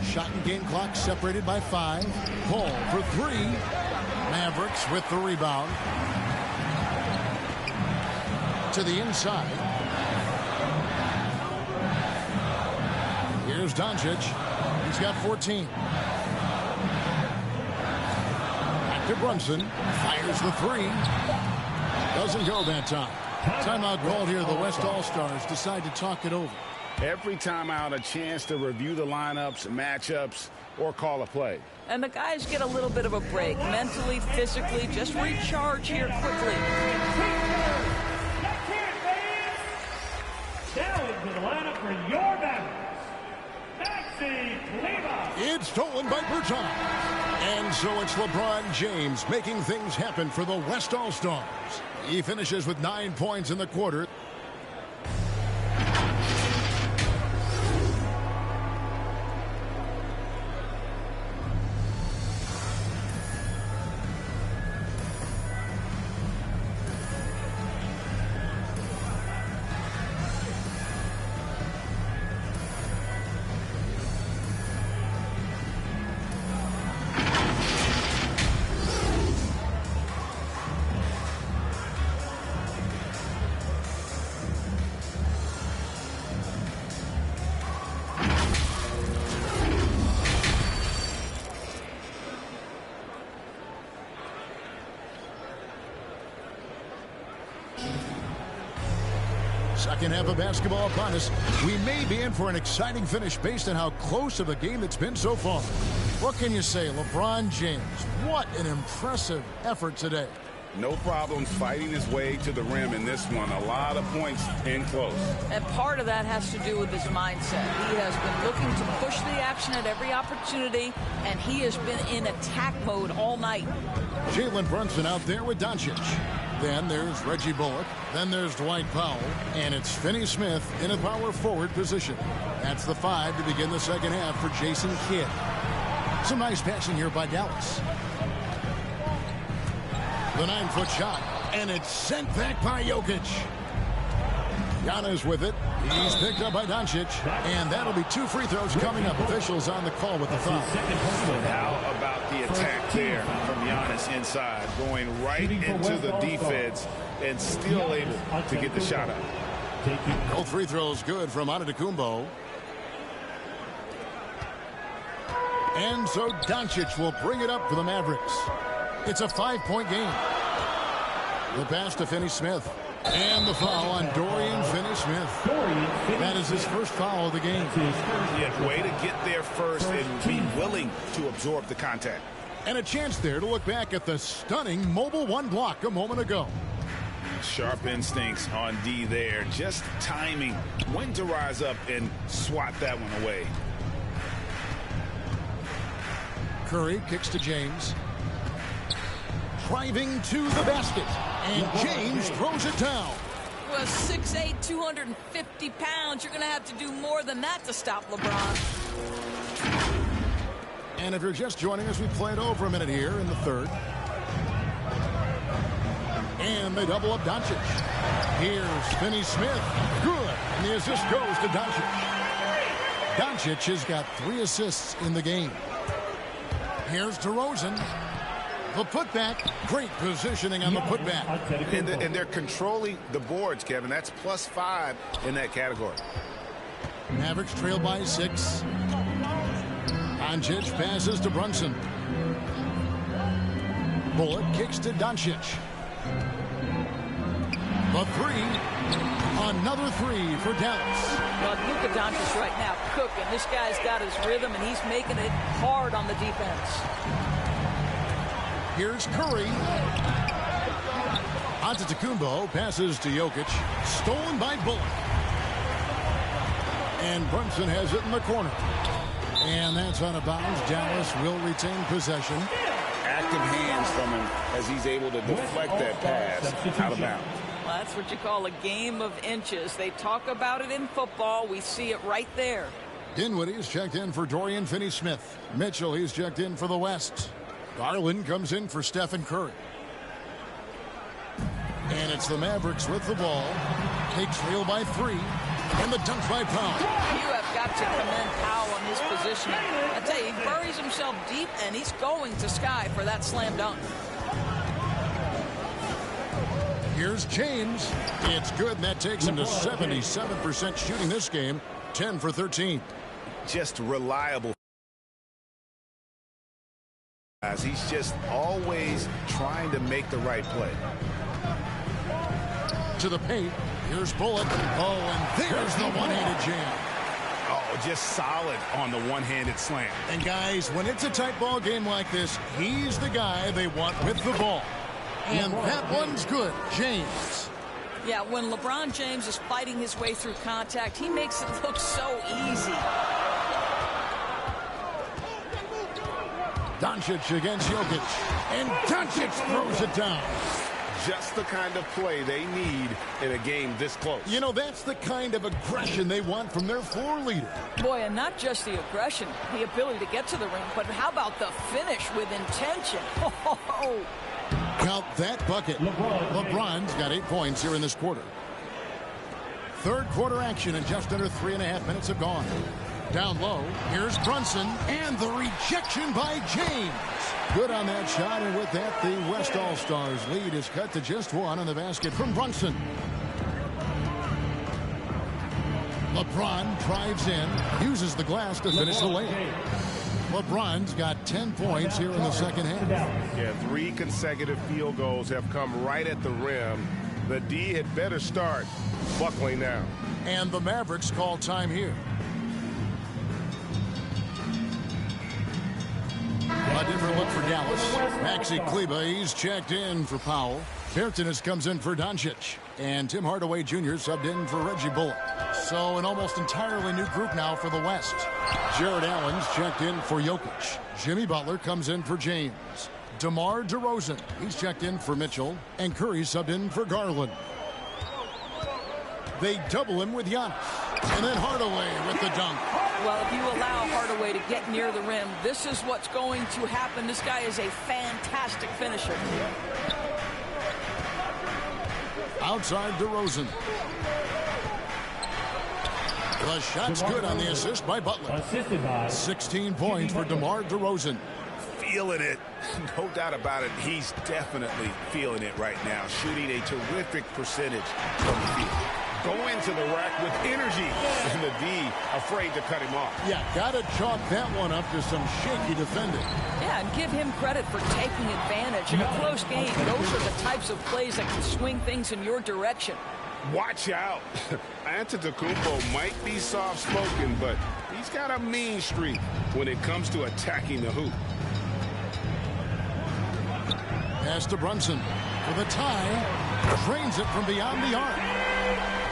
Speaker 8: Shot and game clock separated by 5. Paul for 3. Mavericks with the rebound. To the inside. Here's Doncic. He's got 14. To Brunson, fires the 3. Doesn't go that time. Timeout called here. The West All-Stars decide to talk it over.
Speaker 10: Every timeout, a chance to review the lineups, matchups, or call a play.
Speaker 9: And the guys get a little bit of a break, mentally, physically, just recharge here quickly.
Speaker 4: Now into the lineup for your Mavericks, Maxi Kleber.
Speaker 8: It's stolen by Bertans. And so it's LeBron James making things happen for the West All-Stars. He finishes with 9 points in the quarter. Second half of basketball upon us. We may be in for an exciting finish based on how close of a game it's been so far. What can you say, LeBron James? What an impressive effort today.
Speaker 10: No problems fighting his way to the rim in this one. A lot of points in close.
Speaker 9: And part of that has to do with his mindset. He has been looking to push the action at every opportunity, and he has been in attack mode all night.
Speaker 8: Jalen Brunson out there with Doncic. Then there's Reggie Bullock. Then there's Dwight Powell. And it's Finney Smith in a power forward position. That's the 5 to begin the second half for Jason Kidd. Some nice passing here by Dallas. The 9-foot shot. And it's sent back by Jokic. Giannis with it. He's picked up by Doncic. And that'll be 2 free throws coming up. Officials on the call with the foul.
Speaker 10: How about the attack there from Giannis inside, going right into the defense and still able to get the shot up.
Speaker 8: Both free throws good from Antetokounmpo. And so Doncic will bring it up for the Mavericks. It's a 5-point game. The pass to Finney Smith. And the foul on Dorian Finney-Smith. That is his first foul of the game.
Speaker 10: Yeah, way to get there first and be willing to absorb the contact.
Speaker 8: And a chance there to look back at the stunning Mobile One block a moment ago.
Speaker 10: Sharp instincts on D there. Just timing when to rise up and swat that one away.
Speaker 8: Curry kicks to James. Driving to the basket. And James throws it down.
Speaker 9: to a 6'8", 250 pounds. You're going to have to do more than that to stop LeBron.
Speaker 8: And if you're just joining us, we played over a minute here in the third. And they double up Doncic. Here's Finney Smith. Good. And the assist goes to Doncic. Doncic has got 3 assists in the game. Here's DeRozan. The putback. Great positioning on the putback.
Speaker 10: And they're controlling the boards, Kevin. That's +5 in that category.
Speaker 8: Mavericks trail by 6. Doncic passes to Brunson. Bullock kicks to Doncic. The 3. Another 3 for Dallas.
Speaker 9: Well, Luka Doncic right now cooking. This guy's got his rhythm, and he's making it hard on the defense.
Speaker 8: Here's Curry. Antetokounmpo passes to Jokic. Stolen by Bullock. And Brunson has it in the corner. And that's out of bounds. Dallas will retain possession.
Speaker 10: Active hands from him as he's able to deflect that pass out of bounds.
Speaker 9: Well, that's what you call a game of inches. They talk about it in football. We see it right there.
Speaker 8: Dinwiddie is checked in for Dorian Finney-Smith. Mitchell, he's checked in for the West. Garland comes in for Stephen Curry. And it's the Mavericks with the ball. They trail by 3. And the dunk by Powell.
Speaker 9: You have got to commend Powell on his positioning. I tell you, he buries himself deep, and he's going to sky for that slam dunk.
Speaker 8: Here's James. It's good, and that takes him to 77% shooting this game. 10 for 13.
Speaker 10: Just reliable. He's just always trying to make the right play.
Speaker 8: To the paint. Here's Bullock. Oh, and there's the one-handed jam.
Speaker 10: Oh, just solid on the one-handed slam.
Speaker 8: And guys, when it's a tight ball game like this, he's the guy they want with the ball. And that one's good. James.
Speaker 9: Yeah, when LeBron James is fighting his way through contact, he makes it look so easy.
Speaker 8: Doncic against Jokic. And Doncic throws it down.
Speaker 10: Just the kind of play they need in a game this close.
Speaker 8: You know, that's the kind of aggression they want from their floor leader.
Speaker 9: Boy, and not just the aggression, the ability to get to the rim, but how about the finish with intention? Oh.
Speaker 8: Count that bucket. LeBron's got 8 points here in this quarter. Third quarter action, and just under 3.5 minutes have gone. Down low, here's Brunson, and the rejection by James. Good on that shot, and with that, the West All-Stars lead is cut to just 1 on the basket from Brunson. LeBron drives in, uses the glass to finish the layup. LeBron's got 10 points here in the second half.
Speaker 10: Yeah, 3 consecutive field goals have come right at the rim. The D had better start buckling down.
Speaker 8: And the Mavericks call time here. A different look for Dallas. Maxi Kleber, he's checked in for Powell. Bertans comes in for Doncic. And Tim Hardaway Jr. subbed in for Reggie Bullock. So an almost entirely new group now for the West. Jared Allen's checked in for Jokic. Jimmy Butler comes in for James. DeMar DeRozan, he's checked in for Mitchell. And Curry subbed in for Garland. They double him with Giannis. And then Hardaway with the dunk.
Speaker 9: Well, if you allow Hardaway to get near the rim, this is what's going to happen. This guy is a fantastic finisher.
Speaker 8: Outside DeRozan. The shot's good on the assist by Butler. 16 points for DeMar DeRozan.
Speaker 10: Feeling it. No doubt about it. He's definitely feeling it right now. Shooting a terrific percentage from the field. Going to the rack with energy. And the D afraid to cut him off.
Speaker 8: Yeah, got to chalk that one up to some shaky defending.
Speaker 9: Yeah, and give him credit for taking advantage. In a close game, those are the types of plays that can swing things in your direction.
Speaker 10: Watch out. Antetokounmpo might be soft-spoken, but he's got a mean streak when it comes to attacking the hoop.
Speaker 8: Pass to Brunson for the tie. Drains it from beyond the arc.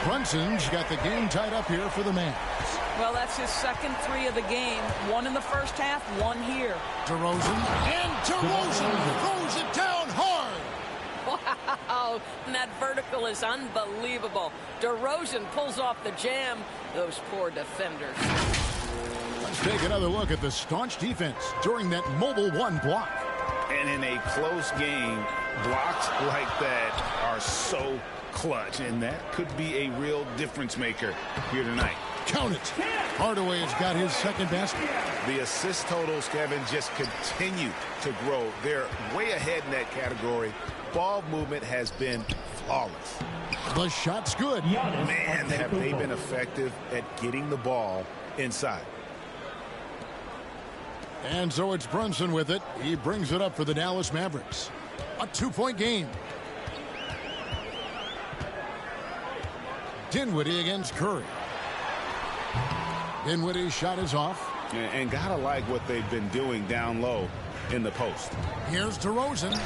Speaker 8: Brunson's got the game tied up here for the Mavs.
Speaker 9: Well, that's his second 3 of the game. 1 in the first half, 1 here.
Speaker 8: DeRozan, and DeRozan throws it down hard.
Speaker 9: Wow. Oh, and that vertical is unbelievable. DeRozan pulls off the jam. Those poor defenders.
Speaker 8: Let's take another look at the staunch defense during that Mobile One block.
Speaker 10: And in a close game, blocks like that are so clutch, and that could be a real difference maker here tonight.
Speaker 8: Count it. Hardaway has got his second basket.
Speaker 10: The assist totals, Kevin, just continue to grow. They're way ahead in that category. Ball movement has been flawless.
Speaker 8: The shot's good.
Speaker 10: Man, have they been effective at getting the ball inside.
Speaker 8: And so it's Brunson with it. He brings it up for the Dallas Mavericks. A 2-point game. Dinwiddie against Curry. Dinwiddie's shot is off.
Speaker 10: And gotta like what they've been doing down low in the post.
Speaker 8: Here's DeRozan.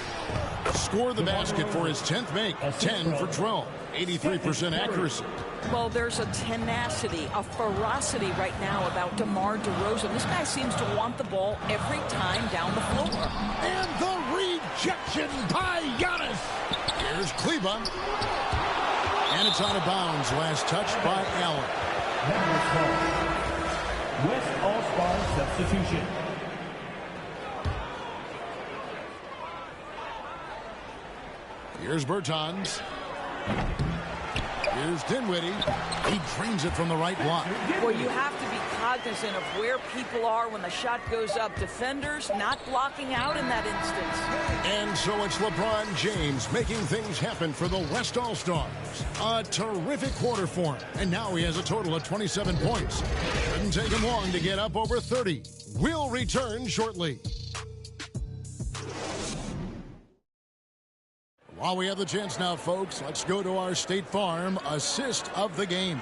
Speaker 8: Score the basket for his 10th make. 10 for 12. 83% accuracy.
Speaker 9: Well, there's a tenacity, a ferocity right now about DeMar DeRozan. This guy seems to want the ball every time down the floor.
Speaker 8: And the rejection by Giannis. Here's Kleber. And it's out of bounds. Last touch by Allen.
Speaker 4: West All-Star substitution.
Speaker 8: Here's Bertans. Here's Dinwiddie. He drains it from the right block.
Speaker 9: Well, you have to be cognizant of where people are when the shot goes up. Defenders not blocking out in that instance.
Speaker 8: And so it's LeBron James making things happen for the West All-Stars. A terrific quarter for him. And now he has a total of 27 points. Shouldn't take him long to get up over 30. We'll return shortly. While we have the chance now, folks, let's go to our State Farm assist of the game.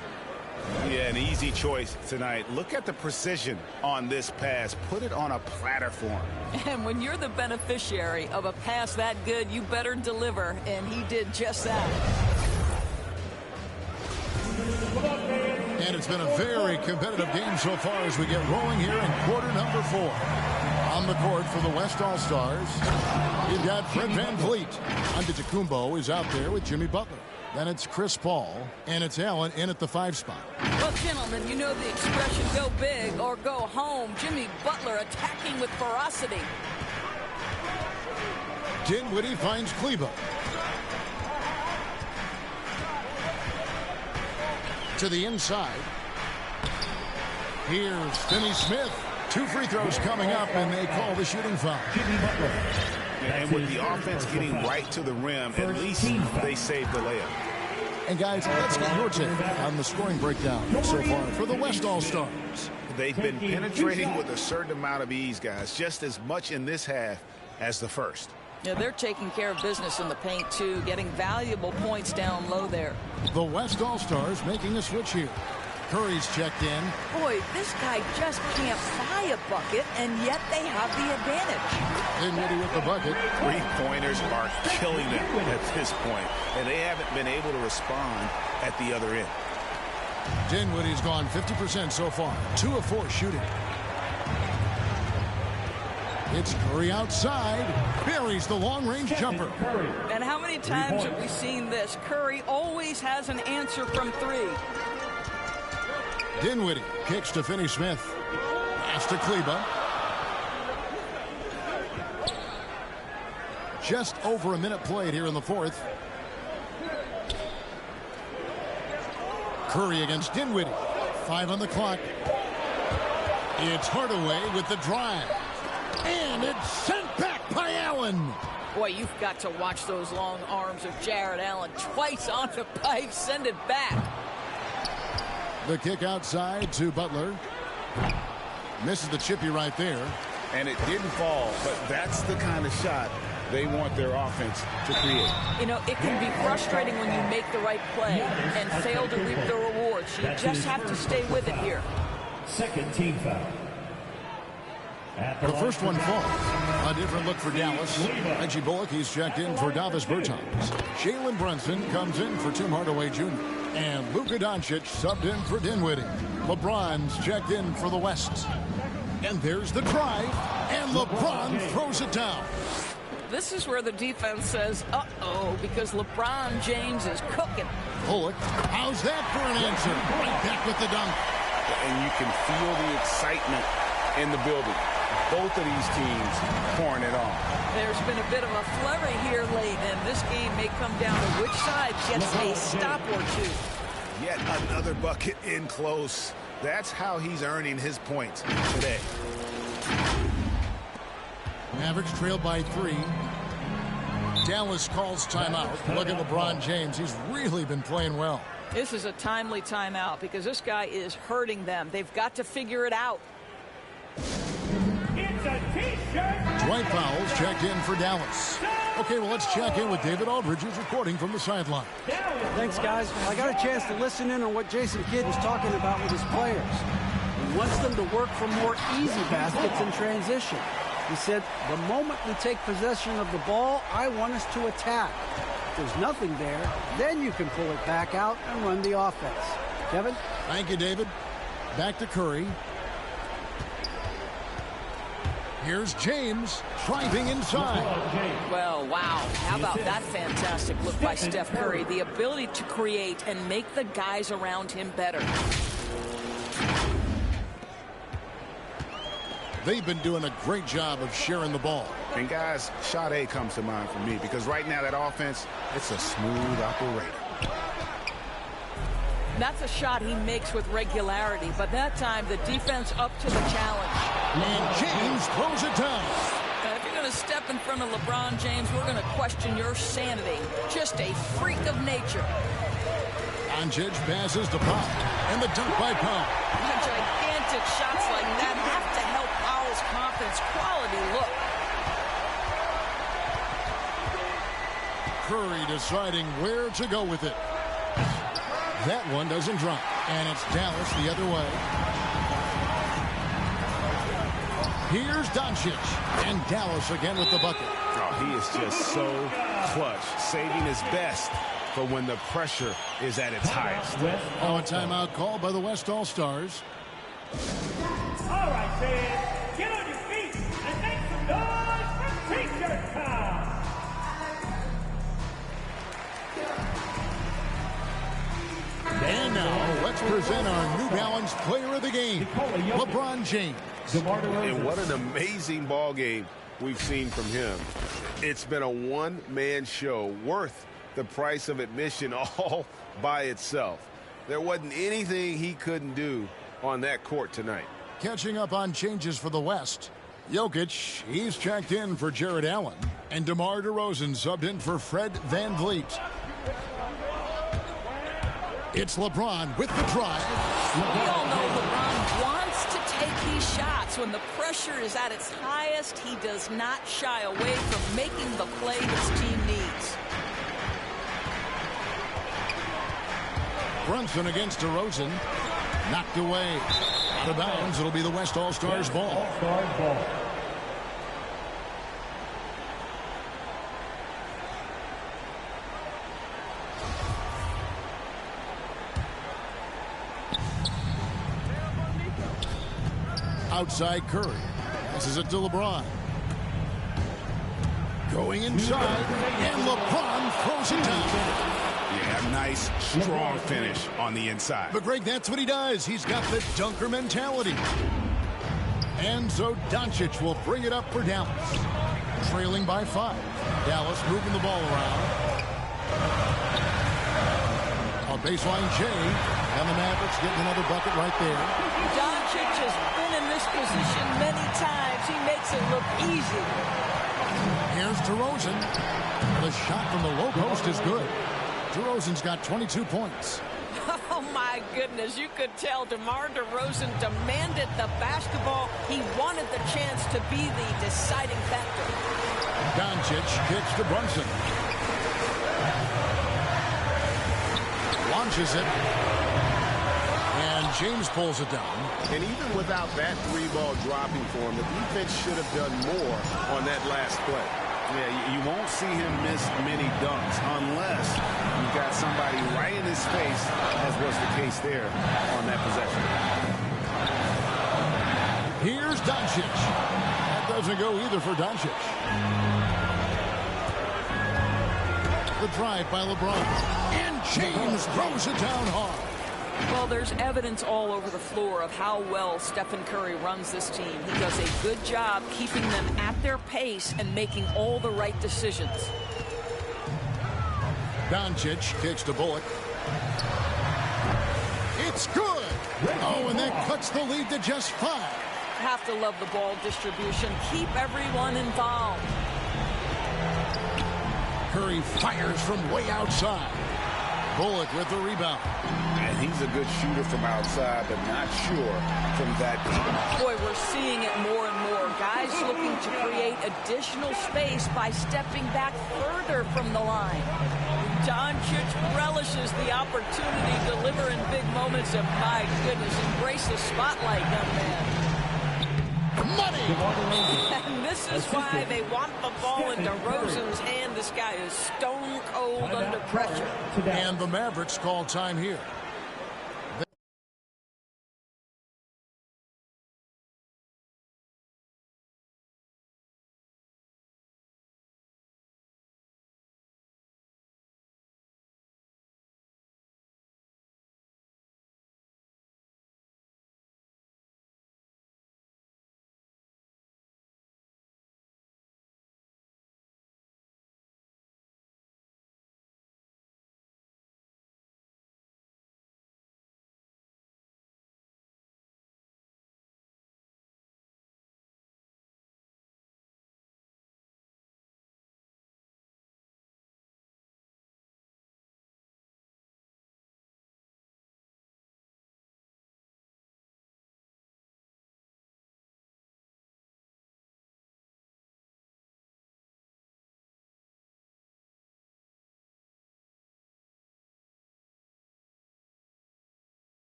Speaker 10: Yeah, an easy choice tonight. Look at the precision on this pass. Put it on a platter for him.
Speaker 9: And when you're the beneficiary of a pass that good, you better deliver. And he did just that.
Speaker 8: And it's been a very competitive game so far as we get rolling here in quarter number 4. On the court for the West All-Stars, you've got Fred VanVleet. Antetokounmpo is out there with Jimmy Butler. Then it's Chris Paul, and it's Allen in at the 5 spot.
Speaker 9: Well, gentlemen, you know the expression go big or go home. Jimmy Butler attacking with ferocity.
Speaker 8: Dinwiddie finds Kleber. To the inside. Here's Finney Smith. 2 free throws coming up, and they call the shooting foul.
Speaker 10: And with the offense getting right to the rim, at least they saved the layup.
Speaker 8: And guys, let's get your take on the scoring breakdown so far for the West All-Stars.
Speaker 10: They've been penetrating with a certain amount of ease, guys, just as much in this half as the first.
Speaker 9: Yeah, they're taking care of business in the paint, too, getting valuable points down low there.
Speaker 8: The West All-Stars making a switch here. Curry's checked in.
Speaker 9: Boy, this guy just can't buy a bucket, and yet they have the advantage.
Speaker 8: Dinwiddie with the bucket.
Speaker 10: 3-pointers are killing them at this point, and they haven't been able to respond at the other end.
Speaker 8: Dinwiddie's gone 50% so far. 2 of 4 shooting. It's Curry outside. Buries the long-range jumper.
Speaker 9: And how many times have we seen this? Curry always has an answer from 3.
Speaker 8: Dinwiddie kicks to Finney Smith. Pass to Kleber. Just over a minute played here in the 4th. Curry against Dinwiddie. 5 on the clock. It's Hardaway with the drive. And it's sent back by Allen.
Speaker 9: Boy, you've got to watch those long arms of Jared Allen. Twice on the pipe, send it back.
Speaker 8: The kick outside to Butler. Misses the chippy right there.
Speaker 10: And it didn't fall, but that's the kind of shot they want their offense to create.
Speaker 9: You know, it can be frustrating when you make the right play and fail to reap the rewards. You just have to stay with it here.
Speaker 4: Second team foul.
Speaker 8: The first one falls. A different look for Dallas. Reggie Bullock, he's checked in for Davis Bertans. Jalen Brunson comes in for Tim Hardaway Jr. And Luka Doncic subbed in for Dinwiddie. LeBron's checked in for the West. And there's the drive. And LeBron throws it down.
Speaker 9: This is where the defense says, uh-oh, because LeBron James is cooking.
Speaker 8: Bullock, how's that for an answer? Right back with the dunk.
Speaker 10: And you can feel the excitement in the building. Both of these teams pouring it on.
Speaker 9: There's been a bit of a flurry here late, and this game may come down to which side gets a stop or two.
Speaker 10: Yet another bucket in close. That's how he's earning his points today.
Speaker 8: Mavericks trailed by 3. Dallas calls timeout. Look at LeBron James. He's really been playing well.
Speaker 9: This is a timely timeout because this guy is hurting them. They've got to figure it out.
Speaker 4: It's a T-shirt.
Speaker 8: Dwight Powell's checked in for Dallas. Okay, well, let's check in with David Aldridge, who's reporting from the sideline.
Speaker 11: Thanks, guys. I got a chance to listen in on what Jason Kidd was talking about with his players. He wants them to work for more easy baskets in transition. He said, the moment we take possession of the ball, I want us to attack. If there's nothing there, then you can pull it back out and run the offense. Kevin?
Speaker 8: Thank you, David. Back to Curry. Here's James driving inside.
Speaker 9: Well, wow. How about that fantastic look by Steph Curry? The ability to create and make the guys around him better.
Speaker 8: They've been doing a great job of sharing the ball.
Speaker 10: And guys, Sade comes to mind for me because right now that offense, it's a smooth operator.
Speaker 9: That's a shot he makes with regularity, but that time the defense up to the challenge.
Speaker 8: And James throws it down.
Speaker 9: If you're going to step in front of LeBron James, we're going to question your sanity. Just a freak of nature.
Speaker 8: Doncic passes to Powell, and the dunk by Powell.
Speaker 9: Gigantic shots like that have to help Powell's confidence. Quality look.
Speaker 8: Curry deciding where to go with it. That one doesn't drop, and it's Dallas the other way. Here's Doncic, and Dallas again with the bucket.
Speaker 10: Oh, he is just so clutch, saving his best for when the pressure is at its highest.
Speaker 8: Now a timeout called by the West All-Stars.
Speaker 4: All right, fans, get on your feet and make some noise for T-shirt time.
Speaker 8: And now, let's present our New Balance Player of the Game, LeBron James.
Speaker 12: And what an amazing ball game we've seen from him. It's been a one-man show worth the price of admission all by itself. There wasn't anything he couldn't do on that court tonight.
Speaker 8: Catching up on changes for the West. Jokic, he's checked in for Jared Allen. And DeMar DeRozan subbed in for Fred VanVleet. It's LeBron with the drive.
Speaker 9: We all know LeBron wants to take these shots. When the pressure is at its highest, he does not shy away from making the play his team needs.
Speaker 8: Brunson against DeRozan. Knocked away. Out of bounds. It'll be the West All-Stars ball.
Speaker 4: All-Stars ball.
Speaker 8: Outside Curry. Passes it to LeBron. Going inside. And LeBron throws it down.
Speaker 10: Yeah, nice, strong finish on the inside.
Speaker 8: But, Greg, that's what he does. He's got the dunker mentality. And so Doncic will bring it up for Dallas. Trailing by 5. Dallas moving the ball around. A baseline J. And the Mavericks getting another bucket right there.
Speaker 9: Doncic has been in this position many times. He makes it look easy.
Speaker 8: Here's DeRozan. The shot from the low post is good. DeRozan's got 22 points.
Speaker 9: Oh, my goodness. You could tell DeMar DeRozan demanded the basketball. He wanted the chance to be the deciding factor.
Speaker 8: Doncic kicks to Brunson. Launches it. And James pulls it down.
Speaker 12: And even without that three-ball dropping for him, the defense should have done more on that last play.
Speaker 10: Yeah, you won't see him miss many dunks unless you've got somebody right in his face, as was the case there on that possession.
Speaker 8: Here's Doncic. That doesn't go either for Doncic. the drive by LeBron. And James throws it down hard.
Speaker 9: Well, there's evidence all over the floor of how well Stephen Curry runs this team. He does a good job keeping them at their pace and making all the right decisions.
Speaker 8: Doncic kicks to Bullock. It's good. Oh, and that cuts the lead to just 5.
Speaker 9: Have to love the ball distribution. Keep everyone involved.
Speaker 8: Curry fires from way outside. Bullock with the rebound.
Speaker 10: And he's a good shooter from outside, but not sure from that deep.
Speaker 9: Boy, we're seeing it more and more. Guys looking to create additional space by stepping back further from the line. Doncic relishes the opportunity to deliver in big moments, and my goodness, embrace the spotlight, young man.
Speaker 8: Money!
Speaker 9: And this is why they want the ball in DeRozan's hand. This guy is stone cold under pressure.
Speaker 8: And the Mavericks call time here.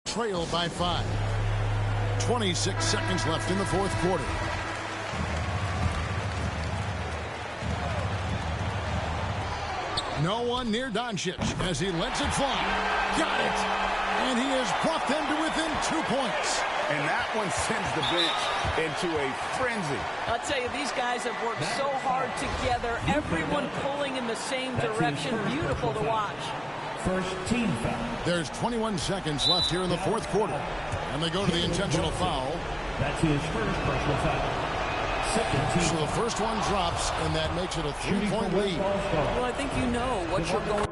Speaker 8: Trail by 5. 26 seconds left in the fourth quarter. No one near Doncic as he lets it fly. Got it. And he has brought them to within 2 points.
Speaker 10: And that one sends the bench into a frenzy.
Speaker 9: I'll tell you, these guys have worked so hard together. Everyone pulling in the same direction. Beautiful to watch.
Speaker 4: First team foul.
Speaker 8: There's 21 seconds left here in the fourth quarter. And they go to the intentional foul.
Speaker 4: That's his first personal foul.
Speaker 8: So the first one drops, and that makes it a 3-point lead.
Speaker 9: Well, I think you know what you're going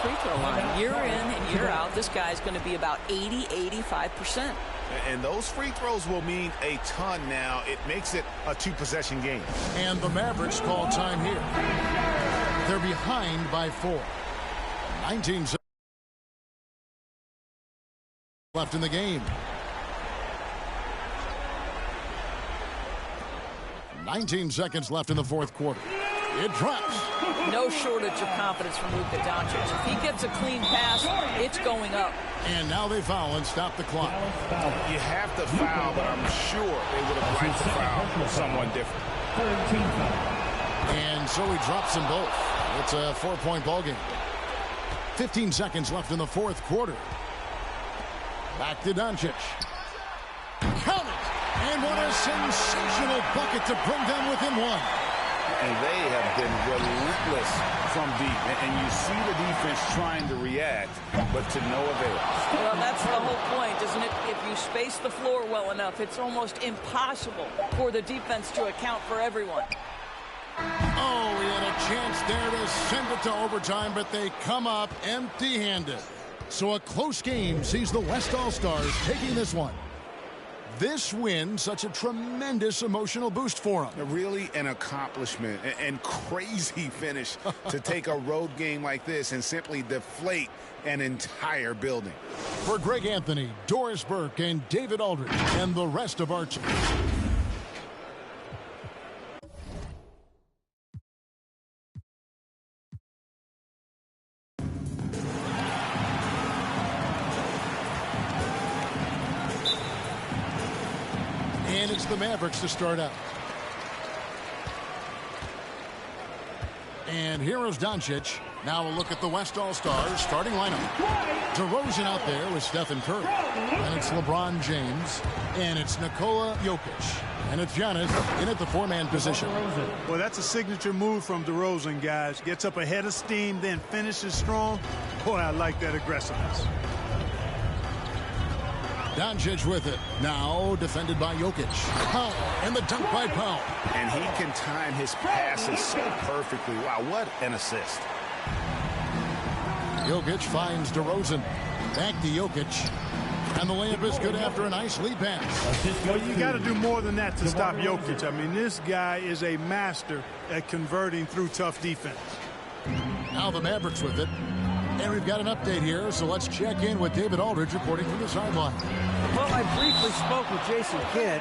Speaker 9: free throw line. Year in and year out, this guy's going to be about 80-85%.
Speaker 10: And those free throws will mean a ton now. It makes it a two-possession game.
Speaker 8: And the Mavericks call time here. They're behind by 4. 19 seconds left in the game. 19 seconds left in the fourth quarter. It drops.
Speaker 9: No shortage of confidence from Luka Doncic. If he gets a clean pass, it's going up.
Speaker 8: And now they foul and stop the clock.
Speaker 10: You have to foul, but I'm sure they would have liked to foul someone different.
Speaker 8: And so he drops them both. It's a 4-point ball game. 15 seconds left in the fourth quarter. Back to Doncic. Count it! And what a sensational bucket to bring them within 1.
Speaker 10: And they have been relentless from deep. And you see the defense trying to react, but to no avail.
Speaker 9: Well, that's the whole point, isn't it? If you space the floor well enough, it's almost impossible for the defense to account for everyone.
Speaker 8: Oh, he had a chance there to send it to overtime, but they come up empty-handed. So a close game sees the West All-Stars taking this one. This win, such a tremendous emotional boost for them.
Speaker 10: Really an accomplishment and crazy finish to take a road game like this and simply deflate an entire building.
Speaker 8: For Greg Anthony, Doris Burke, and David Aldridge, and the rest of our team. And it's the Mavericks to start out. And here is Doncic. Now a look at the West All-Stars starting lineup. DeRozan out there with Stephen Curry. And it's LeBron James. And it's Nikola Jokic. And it's Giannis in at the 4-man position.
Speaker 13: Well, that's a signature move from DeRozan, guys. Gets up ahead of steam, then finishes strong. Boy, I like that aggressiveness.
Speaker 8: Doncic with it. Now defended by Jokic. Powell, and the dunk by Powell.
Speaker 10: And he can time his passes so perfectly. Wow, what an assist.
Speaker 8: Jokic finds DeRozan. Back to Jokic. And the layup is good after a nice lead pass.
Speaker 13: Well, you got to do more than that to stop Jokic. I mean, this guy is a master at converting through tough defense.
Speaker 8: Now the Mavericks with it. And we've got an update here, so let's check in with David Aldridge reporting from the sideline.
Speaker 11: Well, I briefly spoke with Jason Kidd.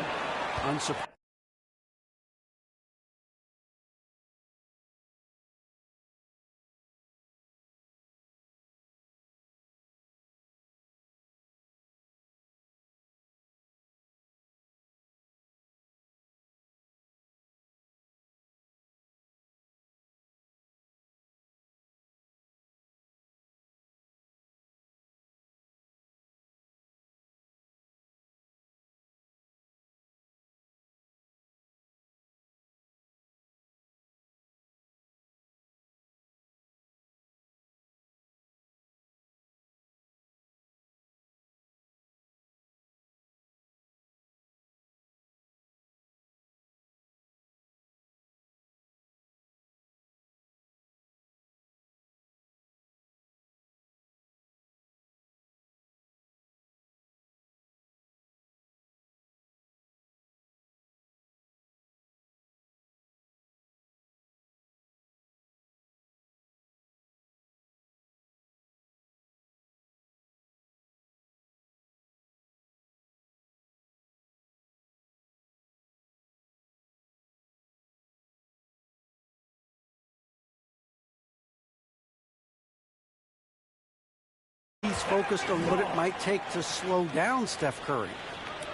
Speaker 11: He's focused on what it might take to slow down Steph Curry.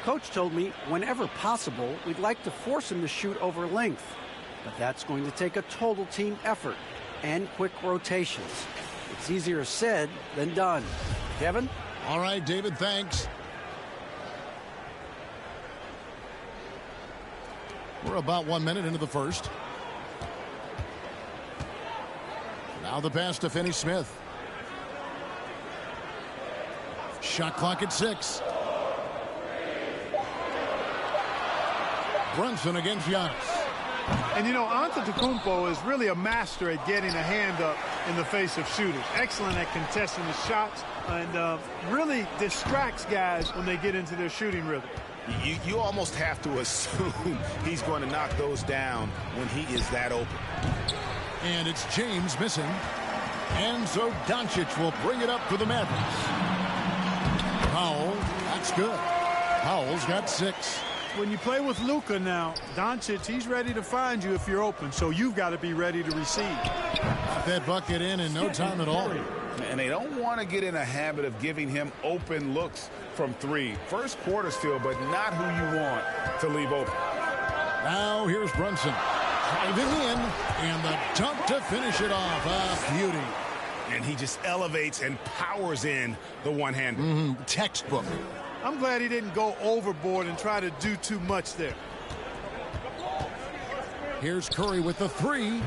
Speaker 11: Coach told me whenever possible, we'd like to force him to shoot over length. But that's going to take a total team effort and quick rotations. It's easier said than done. Kevin?
Speaker 8: All right, David, thanks. We're about 1 minute into the first. Now the pass to Finney-Smith. Shot clock at 6. Brunson against Giannis.
Speaker 13: And, you know, Antetokounmpo is really a master at getting a hand up in the face of shooters. Excellent at contesting the shots and really distracts guys when they get into their shooting rhythm.
Speaker 10: You almost have to assume he's going to knock those down when he is that open.
Speaker 8: And it's James missing. And so Doncic will bring it up for the Mavericks. Powell, that's good. Powell's got 6.
Speaker 13: When you play with Luka now, Doncic, he's ready to find you if you're open, so you've got to be ready to receive.
Speaker 8: Got that bucket in no time at all.
Speaker 10: And they don't want to get in a habit of giving him open looks from 3. First quarter still, but not who you want to leave open.
Speaker 8: Now here's Brunson. Driving in, and the dunk to finish it off. A beauty.
Speaker 10: And he just elevates and powers in the one-hander.
Speaker 8: Textbook.
Speaker 13: I'm glad he didn't go overboard and try to do too much there.
Speaker 8: Here's Curry with the 3.